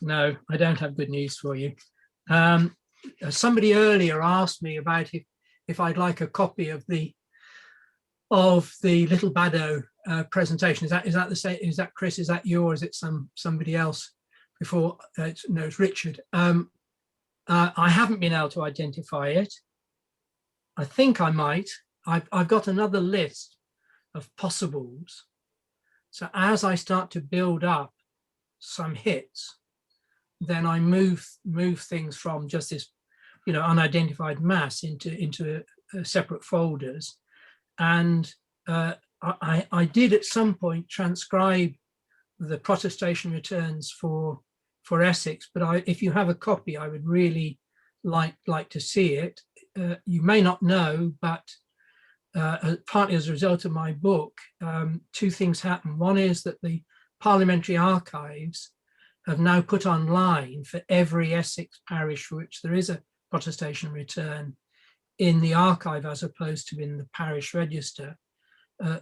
no, I don't have good news for you. Somebody earlier asked me about if I'd like a copy of the Little Baddow presentation. Is that the same? Is that Chris? Is that you, or is it somebody else? Before no, it's Richard. I haven't been able to identify it. I think I might. I've got another list of possibles. So as I start to build up some hits, then I move things from just this, you know, unidentified mass into separate folders. And I did at some point transcribe the protestation returns for Essex, but if you have a copy, I would really like to see it. You may not know, but partly as a result of my book, two things happen. One is that the Parliamentary archives have now put online for every Essex parish for which there is a protestation return in the archive as opposed to in the parish register.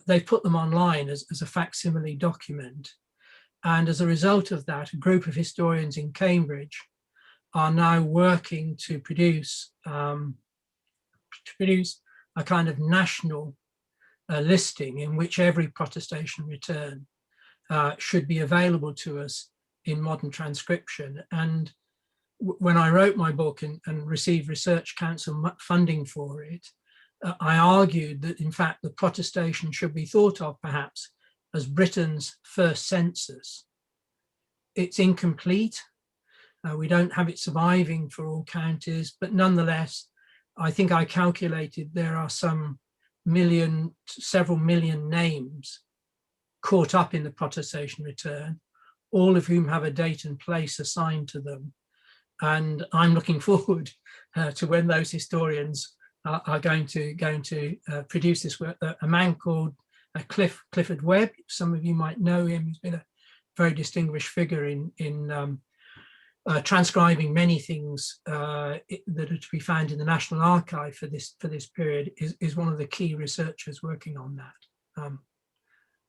They've put them online as a facsimile document. And as a result of that, a group of historians in Cambridge are now working to produce a kind of national listing in which every protestation return should be available to us in modern transcription. And when I wrote my book and received Research Council funding for it, I argued that in fact the protestation should be thought of perhaps as Britain's first census. It's incomplete. We don't have it surviving for all counties, but nonetheless, I think I calculated there are several million names caught up in the protestation return, all of whom have a date and place assigned to them. And I'm looking forward to when those historians are going to produce this work. A man called Clifford Webb, some of you might know him. He's been a very distinguished figure in transcribing many things that are to be found in the National Archive for this period. Is one of the key researchers working on that.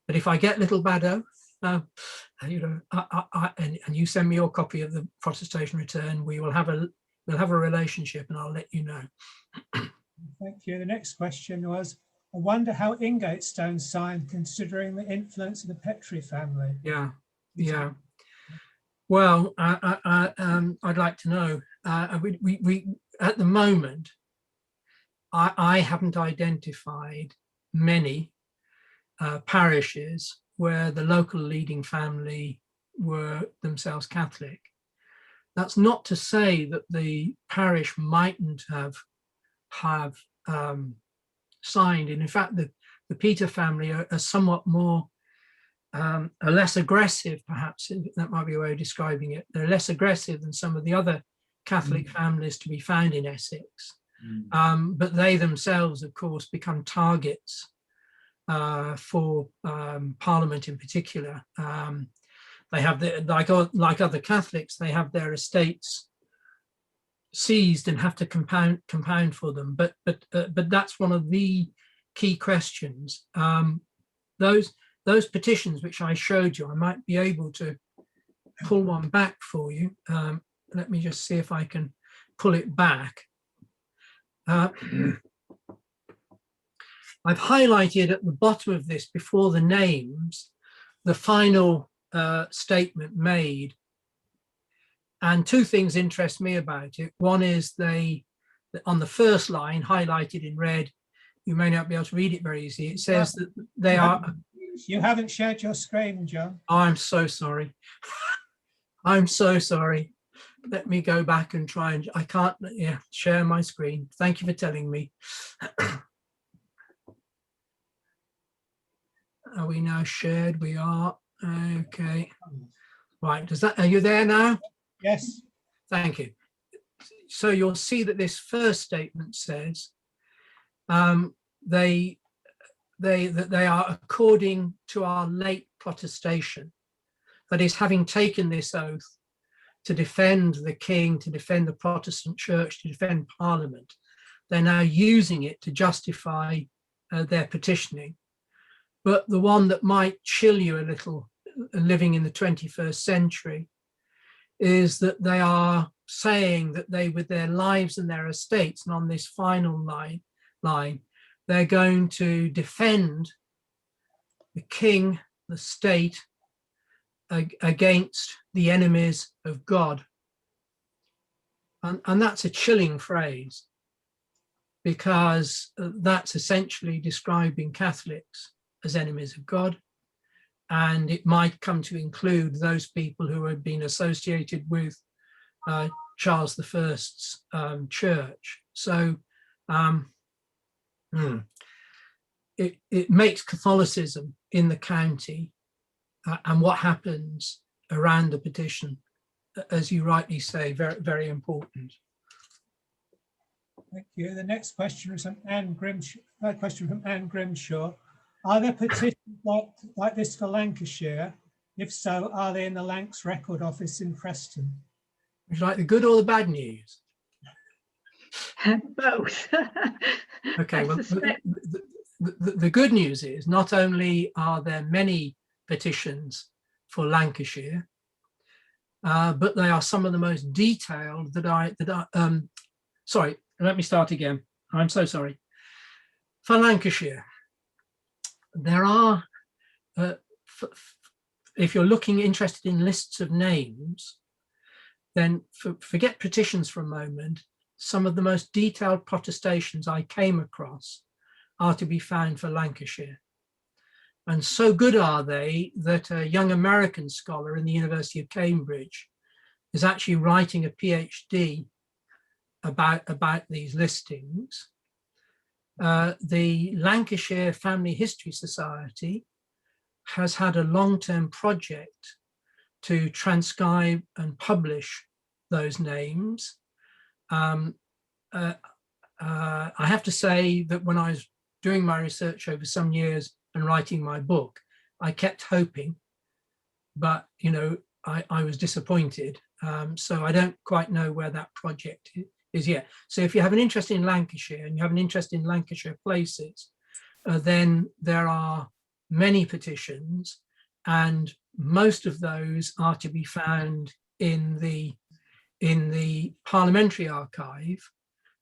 But if I get Little Baddow, you know, and you send me your copy of the protestation return, we'll have a relationship, and I'll let you know. Thank you. The next question was, I wonder how Ingatestone's signed, considering the influence of the Petrie family. Yeah. Well, I'd like to know. We at the moment, I haven't identified many parishes where the local leading family were themselves Catholic. That's not to say that the parish mightn't have signed. And in fact, the Peter family are somewhat more, are less aggressive, perhaps, that might be a way of describing it. They're less aggressive than some of the other Catholic families to be found in Essex. But they themselves, of course, become targets for Parliament in particular. They have like other Catholics, they have their estates seized and have to compound for them. But that's one of the key questions. Those petitions which I showed you, I might be able to pull one back for you. Let me just see if I can pull it back. I've highlighted at the bottom of this, before the names, the final statement made. And two things interest me about it. One is on the first line, highlighted in red, you may not be able to read it very easily. It says that they are... You haven't shared your screen, John. I'm so sorry. I'm so sorry. Let me go back and try and, I can't share my screen. Thank you for telling me. Are we now shared? We are. Okay. Right. Are you there now? Yes. Thank you. So you'll see that this first statement says that they are according to our late protestation. That is, having taken this oath to defend the king, to defend the Protestant church, to defend Parliament, they're now using it to justify their petitioning. But the one that might chill you a little living in the 21st century is that they are saying that they, with their lives and their estates, and on this final line, they're going to defend the king, the state, against the enemies of God. And that's a chilling phrase, because that's essentially describing Catholics as enemies of God. And it might come to include those people who have been associated with Charles I's church. So it makes Catholicism in the county and what happens around the petition, as you rightly say, very, very important. Thank you. The next question is from Anne Grimshaw. Are there petitions like this for Lancashire? If so, are they in the Lancs Record Office in Preston? Would you like the good or the bad news? Both. Okay, well, the good news is not only are there many petitions for Lancashire, but they are some of the most detailed sorry, let me start again. I'm so sorry. For Lancashire, there are, if you're interested in lists of names, then forget petitions for a moment. Some of the most detailed protestations I came across are to be found for Lancashire. And so good are they that a young American scholar in the University of Cambridge is actually writing a PhD about these listings. The Lancashire Family History Society has had a long-term project to transcribe and publish those names. I have to say that when I was doing my research over some years and writing my book, I kept hoping, but I was disappointed. So I don't quite know where that project is yet. So if you have an interest in Lancashire and you have an interest in Lancashire places, then there are many petitions, and most of those are to be found in the Parliamentary archive,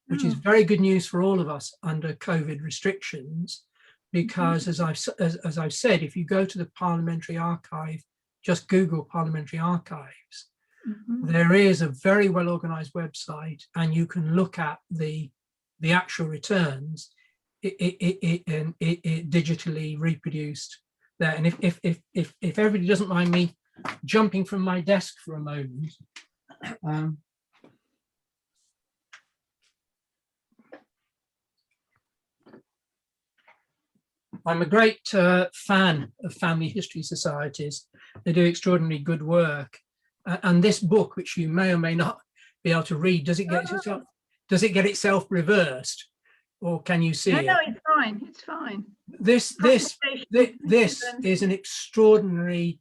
which is very good news for all of us under COVID restrictions, because as I've said, if you go to the Parliamentary archive, just Google Parliamentary archives, there is a very well organized website, and you can look at the actual returns it digitally reproduced there. And if everybody doesn't mind me jumping from my desk for a moment. I'm a great fan of family history societies. They do extraordinarily good work. And this book, which you may or may not be able to read, does it does it get itself reversed, or can you see No, it? no, it's fine. It's fine. This is an extraordinary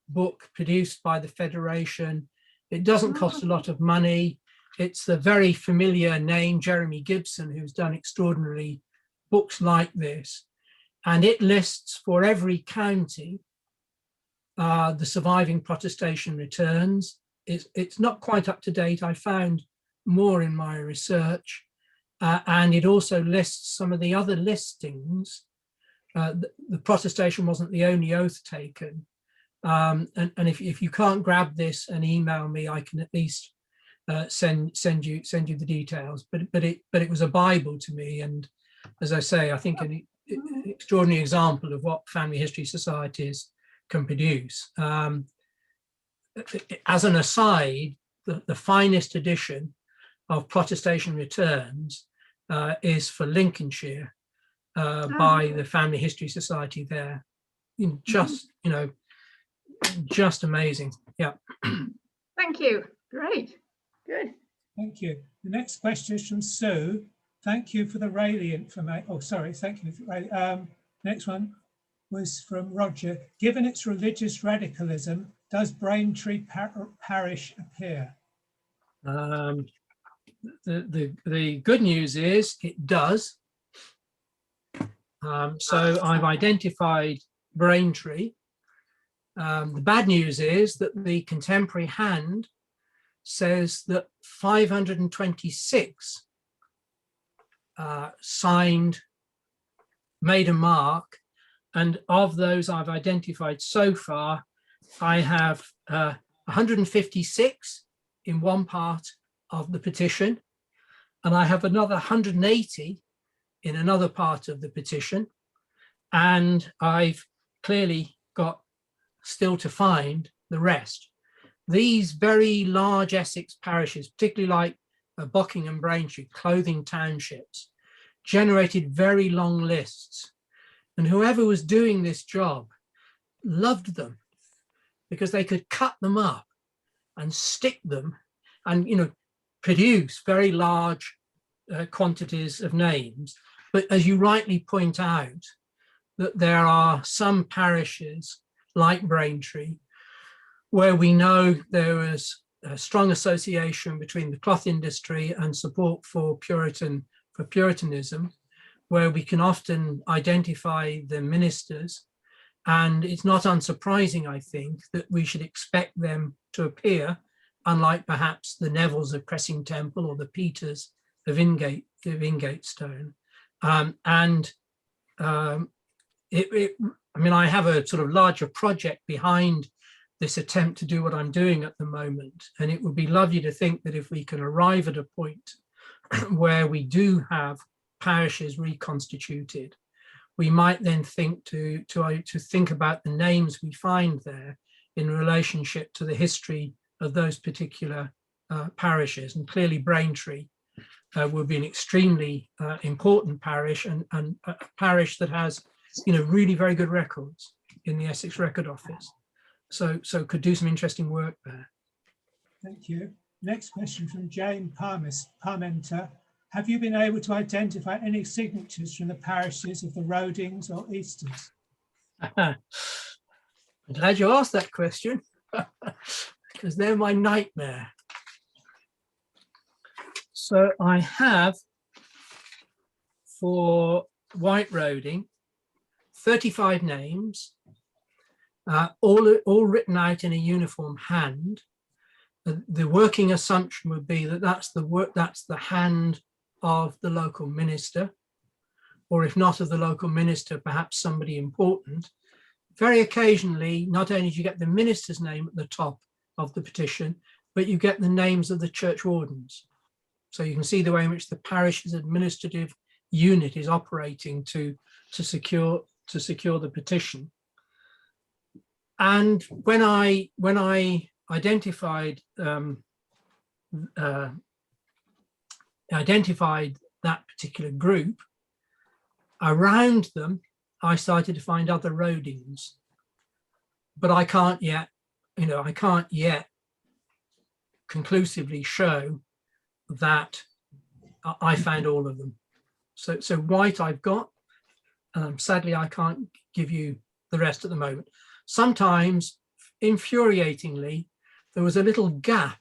book produced by the Federation. It doesn't cost a lot of money. It's the very familiar name, Jeremy Gibson, who's done extraordinary books like this. And it lists for every county the surviving protestation returns. It's not quite up to date. I found more in my research. And it also lists some of the other listings. The protestation wasn't the only oath taken. And if you can't grab this and email me, I can at least send you the details. But it was a Bible to me, and as I say, I think an extraordinary example of what family history societies can produce. As an aside, the finest edition of protestation returns is for Lincolnshire by the Family History Society there. Just amazing. Yeah. Thank you. Great. Good. Thank you. The next question is from Sue. Thank you for the Rayleigh information. Oh, sorry. Thank you. Next one was from Roger. Given its religious radicalism, does Braintree Parish appear? The good news is it does. So I've identified Braintree. The bad news is that the contemporary hand says that 526 signed, made a mark, and of those I've identified so far, I have 156 in one part of the petition, and I have another 180 in another part of the petition, and I've clearly got still to find the rest. These very large Essex parishes, particularly like Bocking and Braintree, clothing townships, generated very long lists, and whoever was doing this job loved them because they could cut them up and stick them and produce very large quantities of names. But as you rightly point out, that there are some parishes like Braintree where we know there was a strong association between the cloth industry and support for Puritanism, where we can often identify the ministers. And it's not unsurprising, I think, that we should expect them to appear, unlike perhaps the Nevilles of Cressing Temple or the Peters of Ingatestone. I have a sort of larger project behind this attempt to do what I'm doing at the moment. And it would be lovely to think that if we can arrive at a point where we do have parishes reconstituted, we might then think to think about the names we find there in relationship to the history of those particular parishes. And clearly Braintree will be an extremely important parish, and a parish that has really very good records in the Essex Record Office. So could do some interesting work there. Thank you. Next question from Jane Parmenter. Have you been able to identify any signatures from the parishes of the Rodings or Easters? I'm glad you asked that question because they're my nightmare. So I have, for White Roding, 35 names, all written out in a uniform hand. The working assumption would be that that's the hand of the local minister, or if not of the local minister, perhaps somebody important. Very occasionally, not only do you get the minister's name at the top of the petition, but you get the names of the church wardens. So you can see the way in which the parish's administrative unit is operating to secure the petition. And when I identified that particular group, around them I started to find other Rodings, but I can't yet conclusively show that I found all of them. So white I've got. Sadly, I can't give you the rest at the moment. Sometimes, infuriatingly, there was a little gap.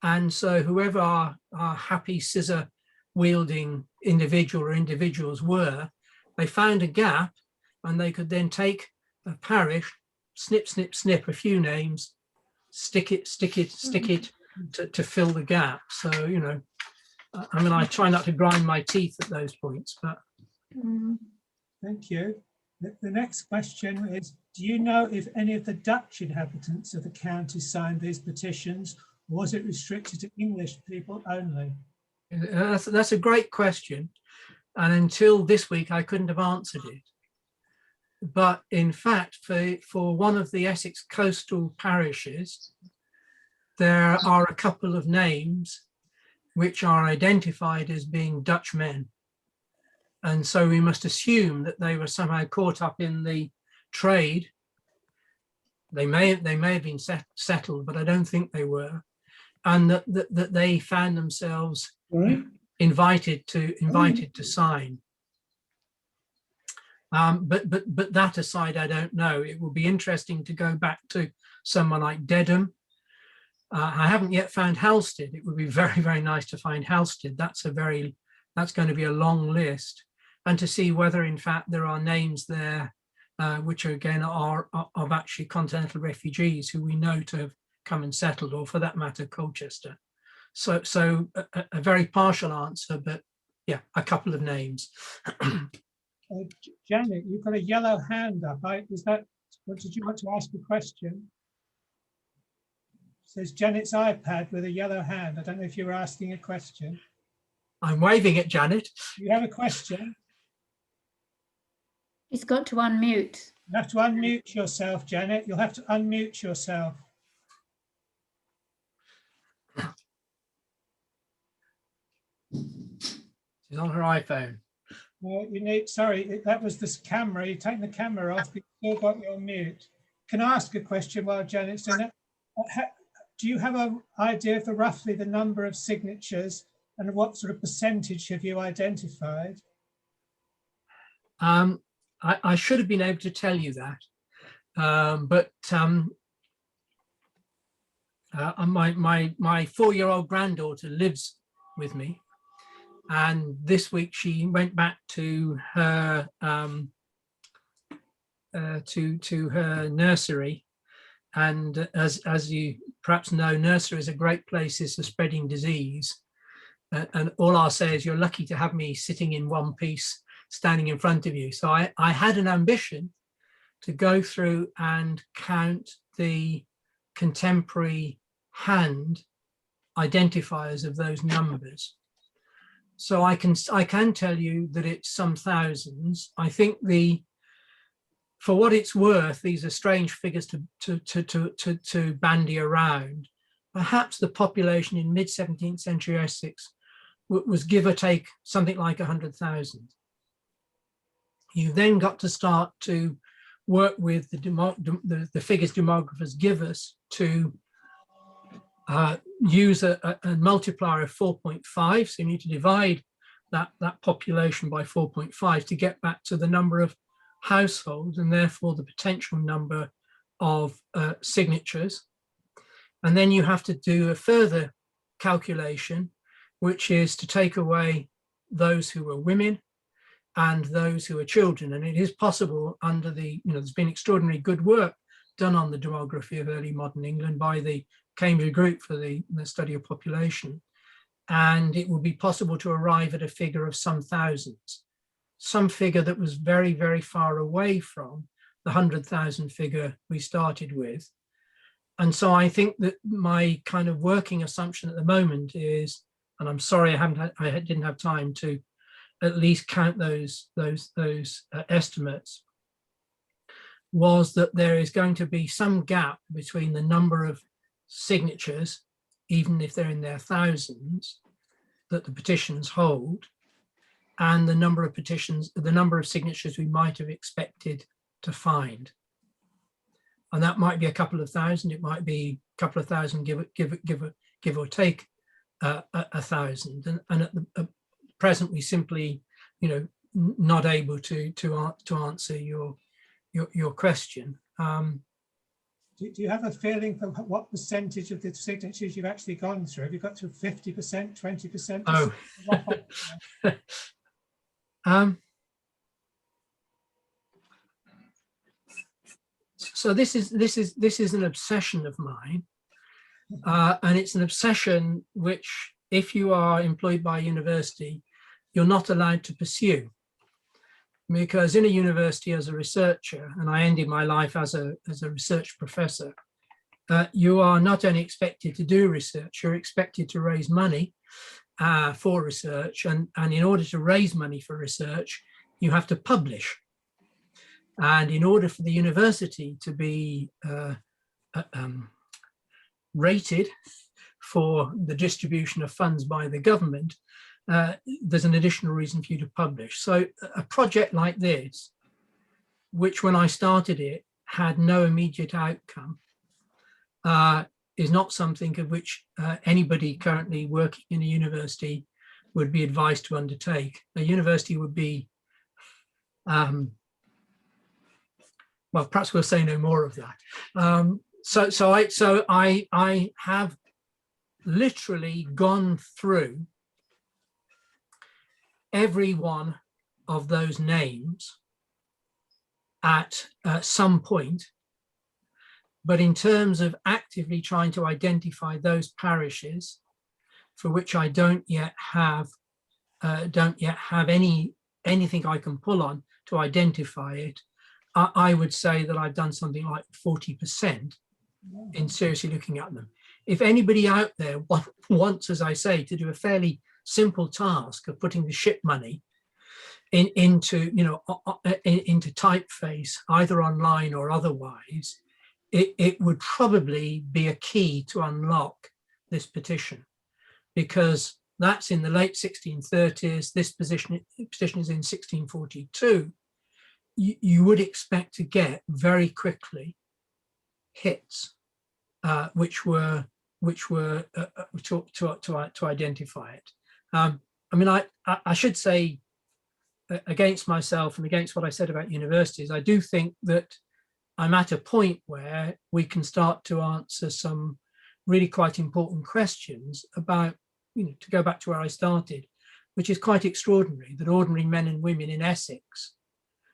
And so whoever our happy scissor wielding individual or individuals were, they found a gap and they could then take a parish, snip, snip, snip a few names, stick it to fill the gap. So, you know, I mean, I try not to grind my teeth at those points, but. Thank you. The next question is, do you know if any of the Dutch inhabitants of the county signed these petitions, or was it restricted to English people only? That's a great question. And until this week, I couldn't have answered it. But in fact, for one of the Essex coastal parishes, there are a couple of names which are identified as being Dutch men. And so we must assume that they were somehow caught up in the trade. They may have been settled, but I don't think they were. And that they found themselves invited to sign. But that aside, I don't know. It will be interesting to go back to someone like Dedham. I haven't yet found Halstead. It would be very, very nice to find Halstead. That's going to be a long list, and to see whether in fact there are names there which again are of actually continental refugees who we know to have come and settled, or for that matter, Colchester. So a very partial answer, but yeah, a couple of names. Janet, you've got a yellow hand up. Is that, what did you want to ask a question? It says Janet's iPad with a yellow hand. I don't know if you were asking a question. I'm waving at Janet. You have a question? He's got to unmute. You have to unmute yourself, Janet. You'll have to unmute yourself. She's on her iPhone. You need, sorry, that was this camera. You're taking the camera off, but you still got your mute. Can I ask a question while Janet's doing it? Do you have an idea of roughly the number of signatures and what sort of percentage have you identified? I should have been able to tell you that, but my 4-year-old granddaughter lives with me, and this week she went back to her to her nursery, and as you perhaps know, nursery is a great place for spreading disease, and all I'll say is you're lucky to have me sitting in one piece standing in front of you. So I had an ambition to go through and count the contemporary hand identifiers of those numbers. So I can tell you that it's some thousands. I think for what it's worth, these are strange figures to bandy around. Perhaps the population in mid-17th century Essex was give or take something like 100,000. You then got to start to work with the figures demographers give us to use a multiplier of 4.5. So you need to divide that population by 4.5 to get back to the number of households and therefore the potential number of signatures. And then you have to do a further calculation, which is to take away those who were women and those who are children. And it is possible under there's been extraordinary good work done on the demography of early modern England by the Cambridge Group for the study of population. And it would be possible to arrive at a figure of some thousands, some figure that was very, very far away from the 100,000 figure we started with. And so I think that my kind of working assumption at the moment is, and I'm sorry I didn't have time to at least count those estimates, was that there is going to be some gap between the number of signatures, even if they're in their thousands, that the petitions hold, and the number of signatures we might have expected to find. And that might be a couple of thousand, it might be a couple of thousand, give or take 1,000, and at the present we simply, not able to answer your question. Do you have a feeling for what percentage of the signatures you've actually gone through? Have you got to 50%, 20%? Oh. So this is an obsession of mine, and it's an obsession which, if you are employed by a university, you're not allowed to pursue. Because in a university as a researcher, and I ended my life as a research professor, you are not only expected to do research, you're expected to raise money for research, and in order to raise money for research, you have to publish. And in order for the university to be rated for the distribution of funds by the government, there's an additional reason for you to publish. So a project like this, which when I started it had no immediate outcome, is not something of which anybody currently working in a university would be advised to undertake. A university would be, well, perhaps we'll say no more of that. So I have literally gone through every one of those names at some point, but in terms of actively trying to identify those parishes for which I don't yet have anything I can pull on to identify it, I would say that I've done something like 40% in seriously looking at them. If anybody out there wants, as I say, to do a fairly simple task of putting the ship money into typeface, either online or otherwise, it would probably be a key to unlock this petition, because that's in the late 1630s. This petition is in 1642. You would expect to get very quickly hits, which were to identify it. I mean, I should say, against myself and against what I said about universities, I do think that I'm at a point where we can start to answer some really quite important questions about, to go back to where I started, which is quite extraordinary, that ordinary men and women in Essex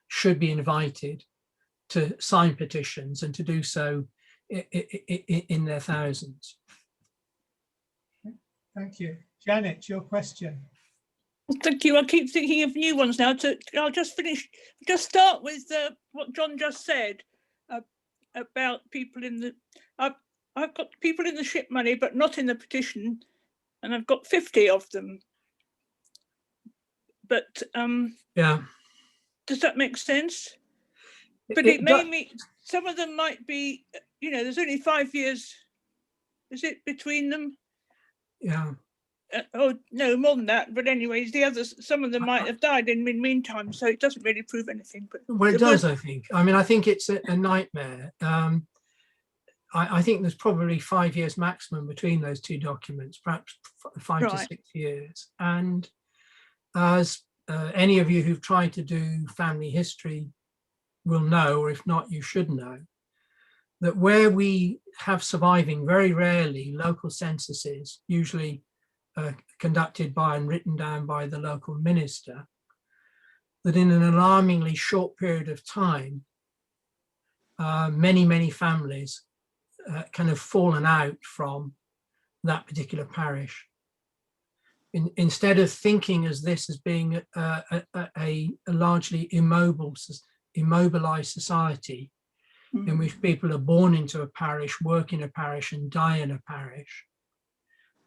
should be invited to sign petitions and to do so in their thousands. Thank you. Janet, your question. Thank you. I keep thinking of new ones now. I'll just start with what John just said about people in the. I've got people in the ship money, but not in the petition, and I've got 50 of them. But yeah, does that make sense? But it made me. Some of them might be. There's only 5 years. Is it between them? Yeah. Oh no, more than that. But anyways, the others, some of them might have died in the meantime, so it doesn't really prove anything. But well, it does, I think. I mean, I think it's a nightmare. I think there's probably 5 years maximum between those two documents, perhaps 5 to 6 years. And as any of you who've tried to do family history will know, or if not, you should know, that where we have surviving very rarely local censuses, usually conducted by and written down by the local minister, that in an alarmingly short period of time, many families kind of fallen out from that particular parish. Instead of thinking as this as being a largely immobilized society, in which people are born into a parish, work in a parish and die in a parish,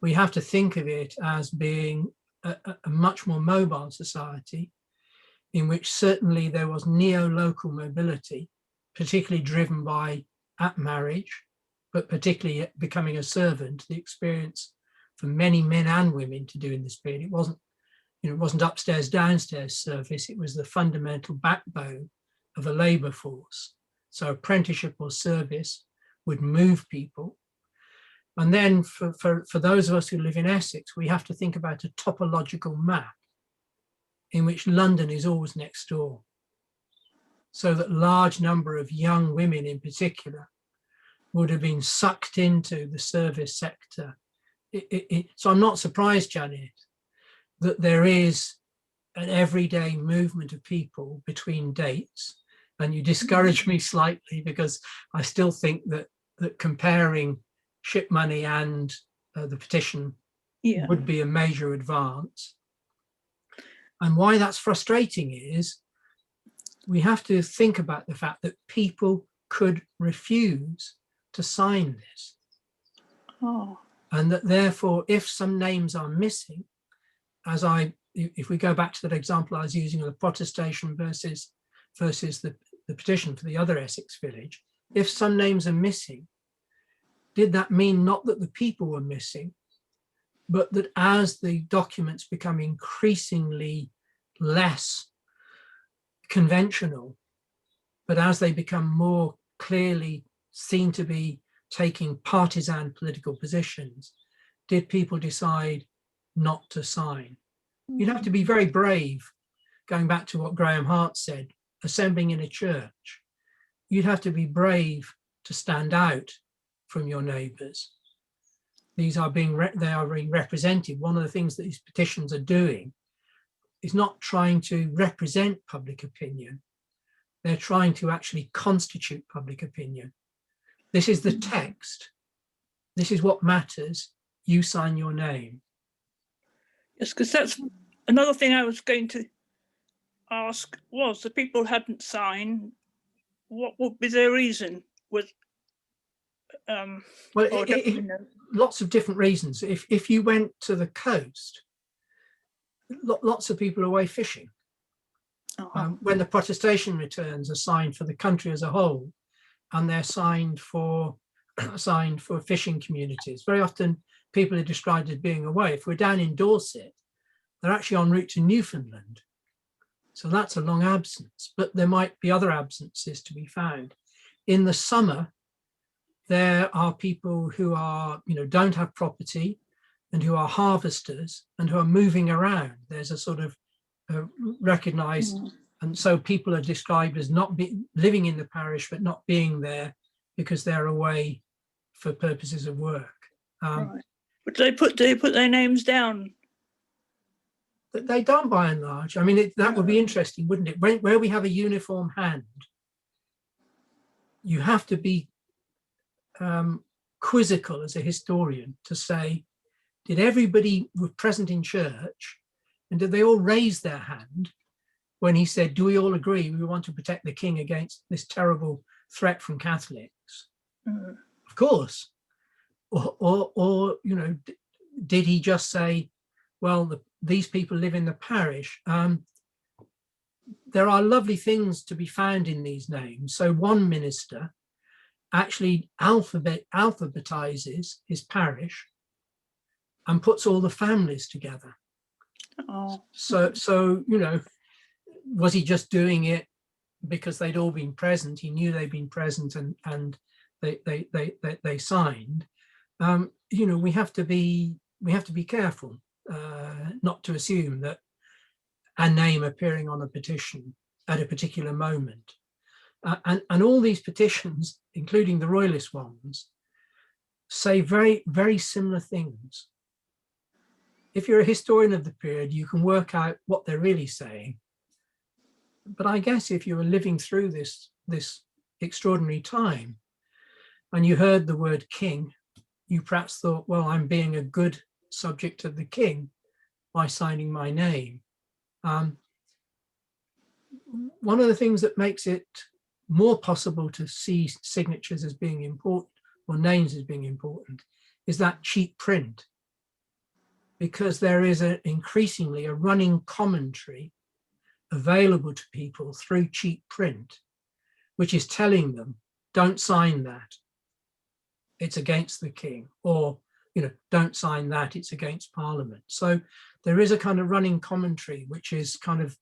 we have to think of it as being a much more mobile society, in which certainly there was neo-local mobility, particularly driven by at marriage, but particularly becoming a servant, the experience for many men and women to do in this period. It wasn't upstairs, downstairs service, it was the fundamental backbone of a labour force. So apprenticeship or service would move people. And then for those of us who live in Essex, we have to think about a topological map in which London is always next door. So that large number of young women in particular would have been sucked into the service sector. So I'm not surprised, Janet, that there is an everyday movement of people between dates. And you discourage me slightly because I still think that comparing ship money and the petition would be a major advance. And why that's frustrating is we have to think about the fact that people could refuse to sign this. Oh. And that therefore, if some names are missing, if we go back to that example I was using of the protestation versus the petition for the other Essex village, if some names are missing, did that mean not that the people were missing, but that as the documents become increasingly less conventional, but as they become more clearly seen to be taking partisan political positions, did people decide not to sign? You'd have to be very brave, going back to what Graham Hart said, assembling in a church. You'd have to be brave to stand out from your neighbours. They are being represented. One of the things that these petitions are doing is not trying to represent public opinion. They're trying to actually constitute public opinion. This is the text. This is what matters. You sign your name. Yes, because that's another thing I was going to ask was the people hadn't signed, what would be their reason? Lots of different reasons. If you went to the coast, lots of people are away fishing. When the protestation returns are signed for the country as a whole, and they're signed for fishing communities. Very often people are described as being away. If we're down in Dorset, they're actually en route to Newfoundland. So that's a long absence, but there might be other absences to be found. In the summer, there are people who are, don't have property and who are harvesters and who are moving around. There's a sort of recognized, and so people are described as not living in the parish, but not being there because they're away for purposes of work. Right. But do they put their names down? They don't, by and large. I mean, that would be interesting, wouldn't it? Where we have a uniform hand, you have to be quizzical as a historian to say, did everybody who was present in church, and did they all raise their hand when he said, do we all agree we want to protect the king against this terrible threat from Catholics? Of course. Or did he just say, well, these people live in the parish? There are lovely things to be found in these names. So one minister actually alphabetizes his parish and puts all the families together. So was he just doing it because they'd all been present? He knew they'd been present and they signed. We have to be careful not to assume that a name appearing on a petition at a particular moment, and all these petitions, including the royalist ones, say very, very similar things. If you're a historian of the period, you can work out what they're really saying. But I guess if you were living through this extraordinary time and you heard the word king, you perhaps thought, well, I'm being a good subject of the king by signing my name. One of the things that makes it more possible to see signatures as being important or names as being important is that cheap print, because there is increasingly a running commentary available to people through cheap print, which is telling them, don't sign that, it's against the king, or don't sign that, it's against Parliament. So there is a kind of running commentary which is kind of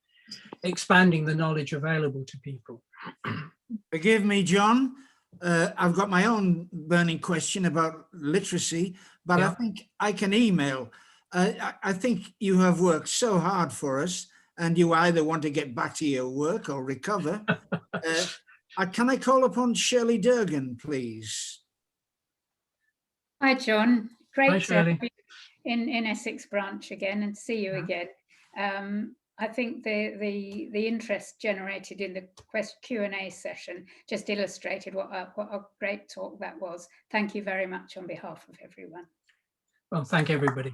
expanding the knowledge available to people. Forgive me, John. I've got my own burning question about literacy, but I Yeah. think I can email. I think you have worked so hard for us, and you either want to get back to your work or recover. Can I call upon Shirley Durgan, please? Hi, John. Hi, Great to Shirley. have you in Essex branch again and see you Yeah. again. I think the interest generated in the Q&A session just illustrated what a great talk that was. Thank you very much on behalf of everyone. Well, thank everybody.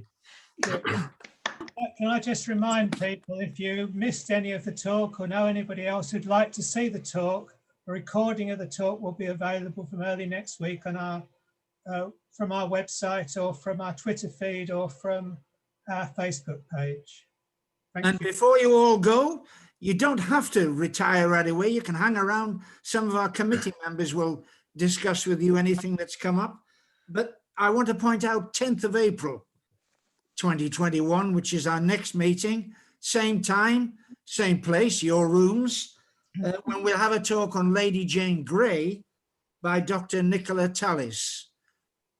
Can I just remind people, if you missed any of the talk or know anybody else who'd like to see the talk, a recording of the talk will be available from early next week on our from our website or from our Twitter feed or from our Facebook page. Thank And you. before you all go, you don't have to retire right away. You can hang around. Some of our committee members will discuss with you anything that's come up. But I want to point out 10th of April, 2021, which is our next meeting, same time, same place, your rooms, when we'll have a talk on Lady Jane Grey by Dr. Nicola Tallis.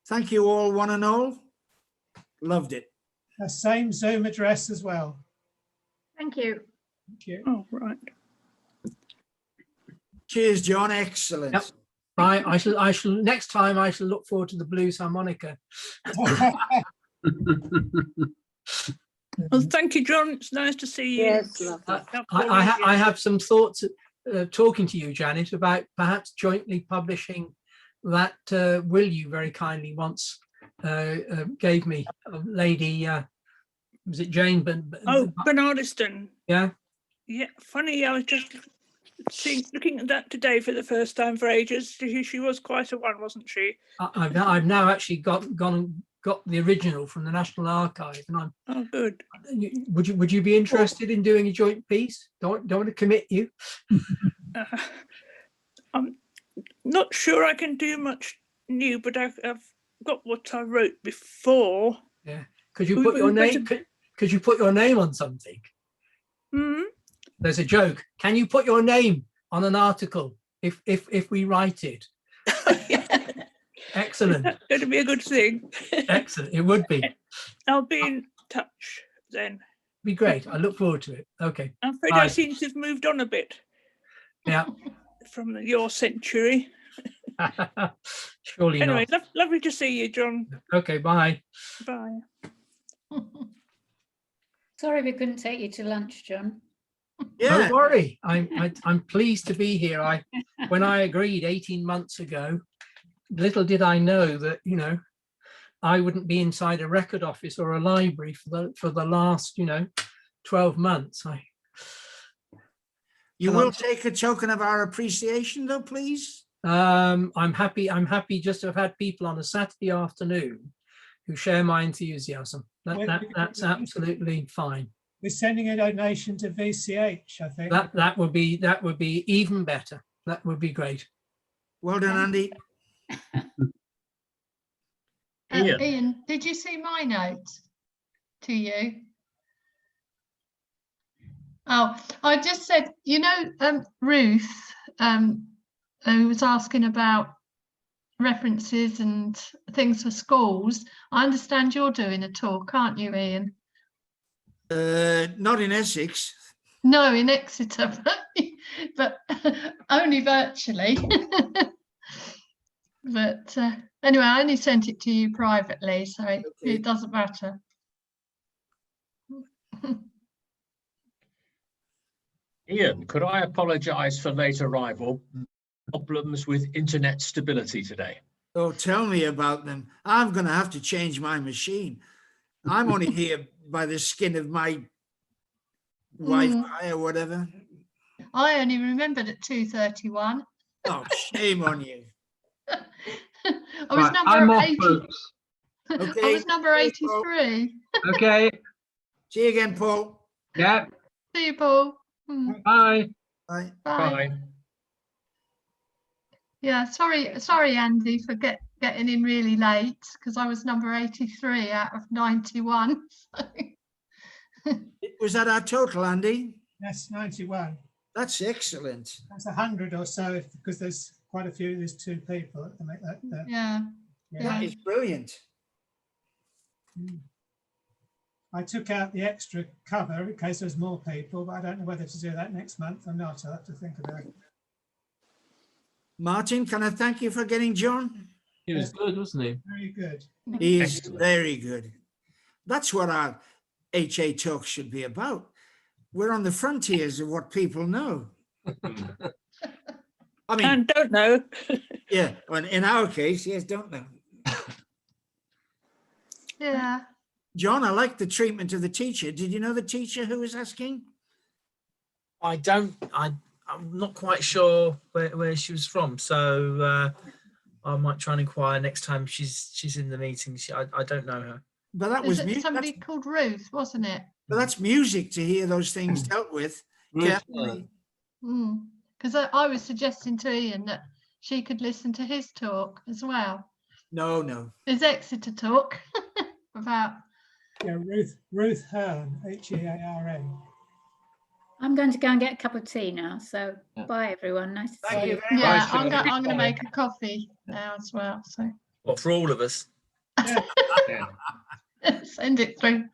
Thank you all, one and all. Loved it. The same Zoom address as well. Thank you. Thank you. Oh, right. Cheers, John. Excellent. Yep. Right, I shall next time I shall look forward to the blues harmonica. Well, thank you, John. It's nice to see you. Yes, lovely. I have some thoughts talking to you, Janet, about perhaps jointly publishing that will you very kindly once gave me, Lady, was it Jane? Oh, Bernardiston. Yeah. Yeah, funny. I was just looking at that today for the first time for ages. She was quite a one, wasn't she? I've now actually got the original from the National Archive, and I'm. Oh, good. Would you be interested in doing a joint piece? Don't want to commit you. I'm not sure I can do much new, but I've got what I wrote before. Yeah. Could you put your name? Could you put your name on something? Hmm. There's a joke. Can you put your name on an article if we write it? Yeah. Excellent. That's going to be a good thing. Excellent. It would be. I'll be in touch then. Be great. I look forward to it. Okay. I'm afraid Bye. I seem to have moved on a bit Yeah. from your century. Surely Anyway, not. lovely to see you, John. Okay. Bye. Bye. Sorry we couldn't take you to lunch, John. Yeah. Don't worry. I'm pleased to be here. When I agreed 18 months ago, little did I know that, I wouldn't be inside a record office or a library for the last, 12 months. You Come will on. take a token of our appreciation, though, please. I'm happy just to have had people on a Saturday afternoon who share my enthusiasm. That's absolutely fine. We're sending a donation to VCH, I think. That would be even better. That would be great. Well done, Andy. Ian, did you see my note to you? Oh, I just said, Ruth, who was asking about references and things for schools. I understand you're doing a talk, aren't you, Ian? Not in Essex. No, in Exeter, but only virtually. But anyway, I only sent it to you privately, so it doesn't matter. Ian, could I apologise for late arrival? Problems with internet stability today. Oh, tell me about them. I'm going to have to change my machine. I'm only here by the skin of my Wi-Fi or whatever. I only remembered at 2:31. Oh, shame on you. I was number 80. Okay. I was number 83. Okay. See you again, Paul. Yeah. See you, Paul. Bye. Bye. Bye. Yeah, sorry, Andy, for getting in really late because I was number 83 out of 91. Was that our total, Andy? That's 91. That's excellent. That's 100 or so because there's quite a few. There's 2 people that can make that. Yeah. That is brilliant. I took out the extra cover in case there's more people, but I don't know whether to do that next month or not. I'll have to think about it. Martin, can I thank you for getting John? He was good, wasn't he? Very good. He is Excellent. very good. That's what our HA talk should be about. We're on the frontiers of what people know. I mean, And don't know. yeah, well, in our case, yes, don't know. Yeah. John, I like the treatment of the teacher. Did you know the teacher who was asking? I'm not quite sure where she was from, so I might try and inquire next time she's in the meeting. I don't know her. But that Is was it somebody called Ruth, wasn't it? but that's music to hear those things dealt with. carefully. Because I was suggesting to Ian that she could listen to his talk as well. No. His Exeter talk about. Yeah, Ruth Hearn, Hearn. I'm going to go and get a cup of tea now. So bye, everyone. Nice to Thank see you you. very Yeah, much. I'm going to make a coffee now as well. So Well, for all of us. Yeah. send it through.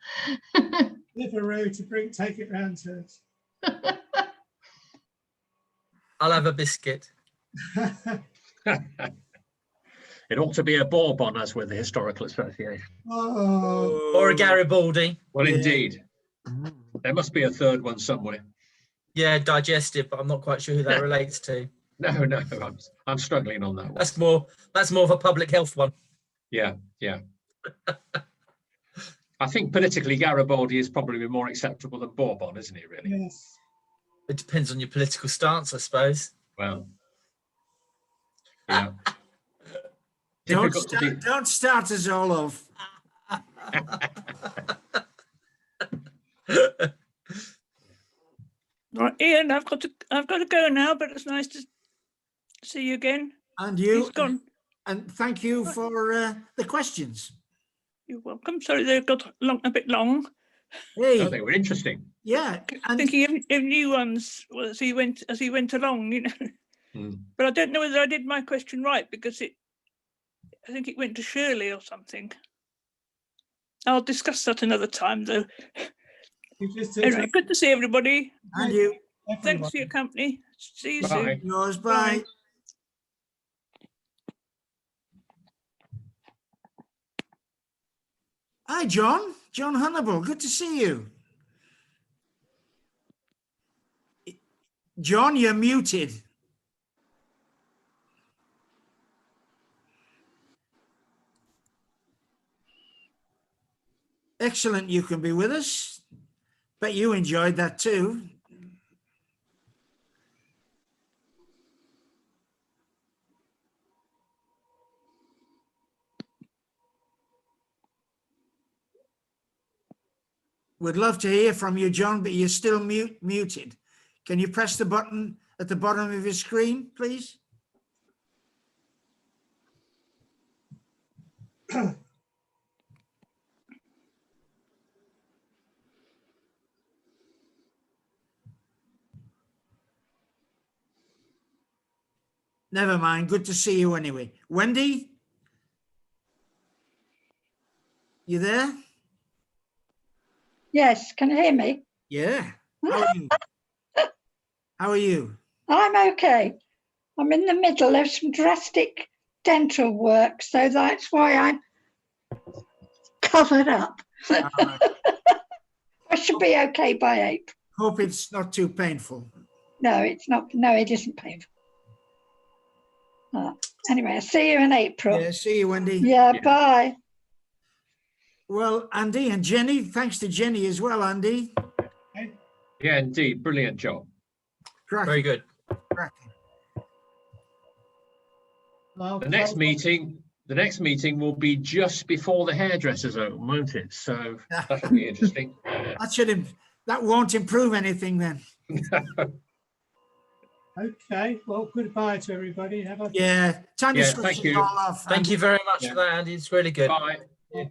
Liveroo to take it round to us. I'll have a biscuit. It ought to be a Bourbon, as with the Historical Association. Oh, Or a Garibaldi. Well, Yeah. indeed. There must be a third one somewhere. Yeah, digestive, but I'm not quite sure who that relates to. No, I'm struggling on that one. That's more of a public health one. Yeah. I think politically Garibaldi is probably more acceptable than Bourbon, isn't it, really? yes. It depends on your political stance, I suppose. Well, yeah. Don't start us all off. Right, Ian, I've got to go now, but it's nice to see you again. And you, He's gone. and thank you for the questions. You're welcome. Sorry, they got a bit long. Hey, Oh, they were interesting. yeah, and Thinking of new ones as he went along, you know. But I don't know whether I did my question right because I think it went to Shirley or something. I'll discuss that another time, though. You just Anyway, good to see everybody. and you, Thanks for your company. See you Bye. soon. yours, bye. Hi, John. John Hannibal, good to see you. John, you're muted. Excellent, you can be with us. Bet you enjoyed that too. We'd love to hear from you, John, but you're still muted. Can you press the button at the bottom of your screen, please? Never mind. Good to see you anyway. Wendy? You there? Yes, can you hear me? Yeah. How are you? How are you? I'm okay. I'm in the middle of some drastic dental work, so that's why I'm covered up. I should be okay by April. Hope it's not too painful. No, it's not. No, it isn't painful. Anyway, I'll see you in April. Yeah, see you, Wendy. Yeah, bye. Well, Andy and Jenny, thanks to Jenny as well, Andy. Yeah, indeed. Brilliant job. Cracking, Very good. cracking. Well, The next meeting will be just before the hairdressers open, won't it? So that should be interesting. That won't improve anything then. okay. Well, goodbye to everybody. Have a Yeah, time to Yeah, switch thank it you. all off. Thank you very much Yeah. for that, Andy. It's really good. Bye. bye.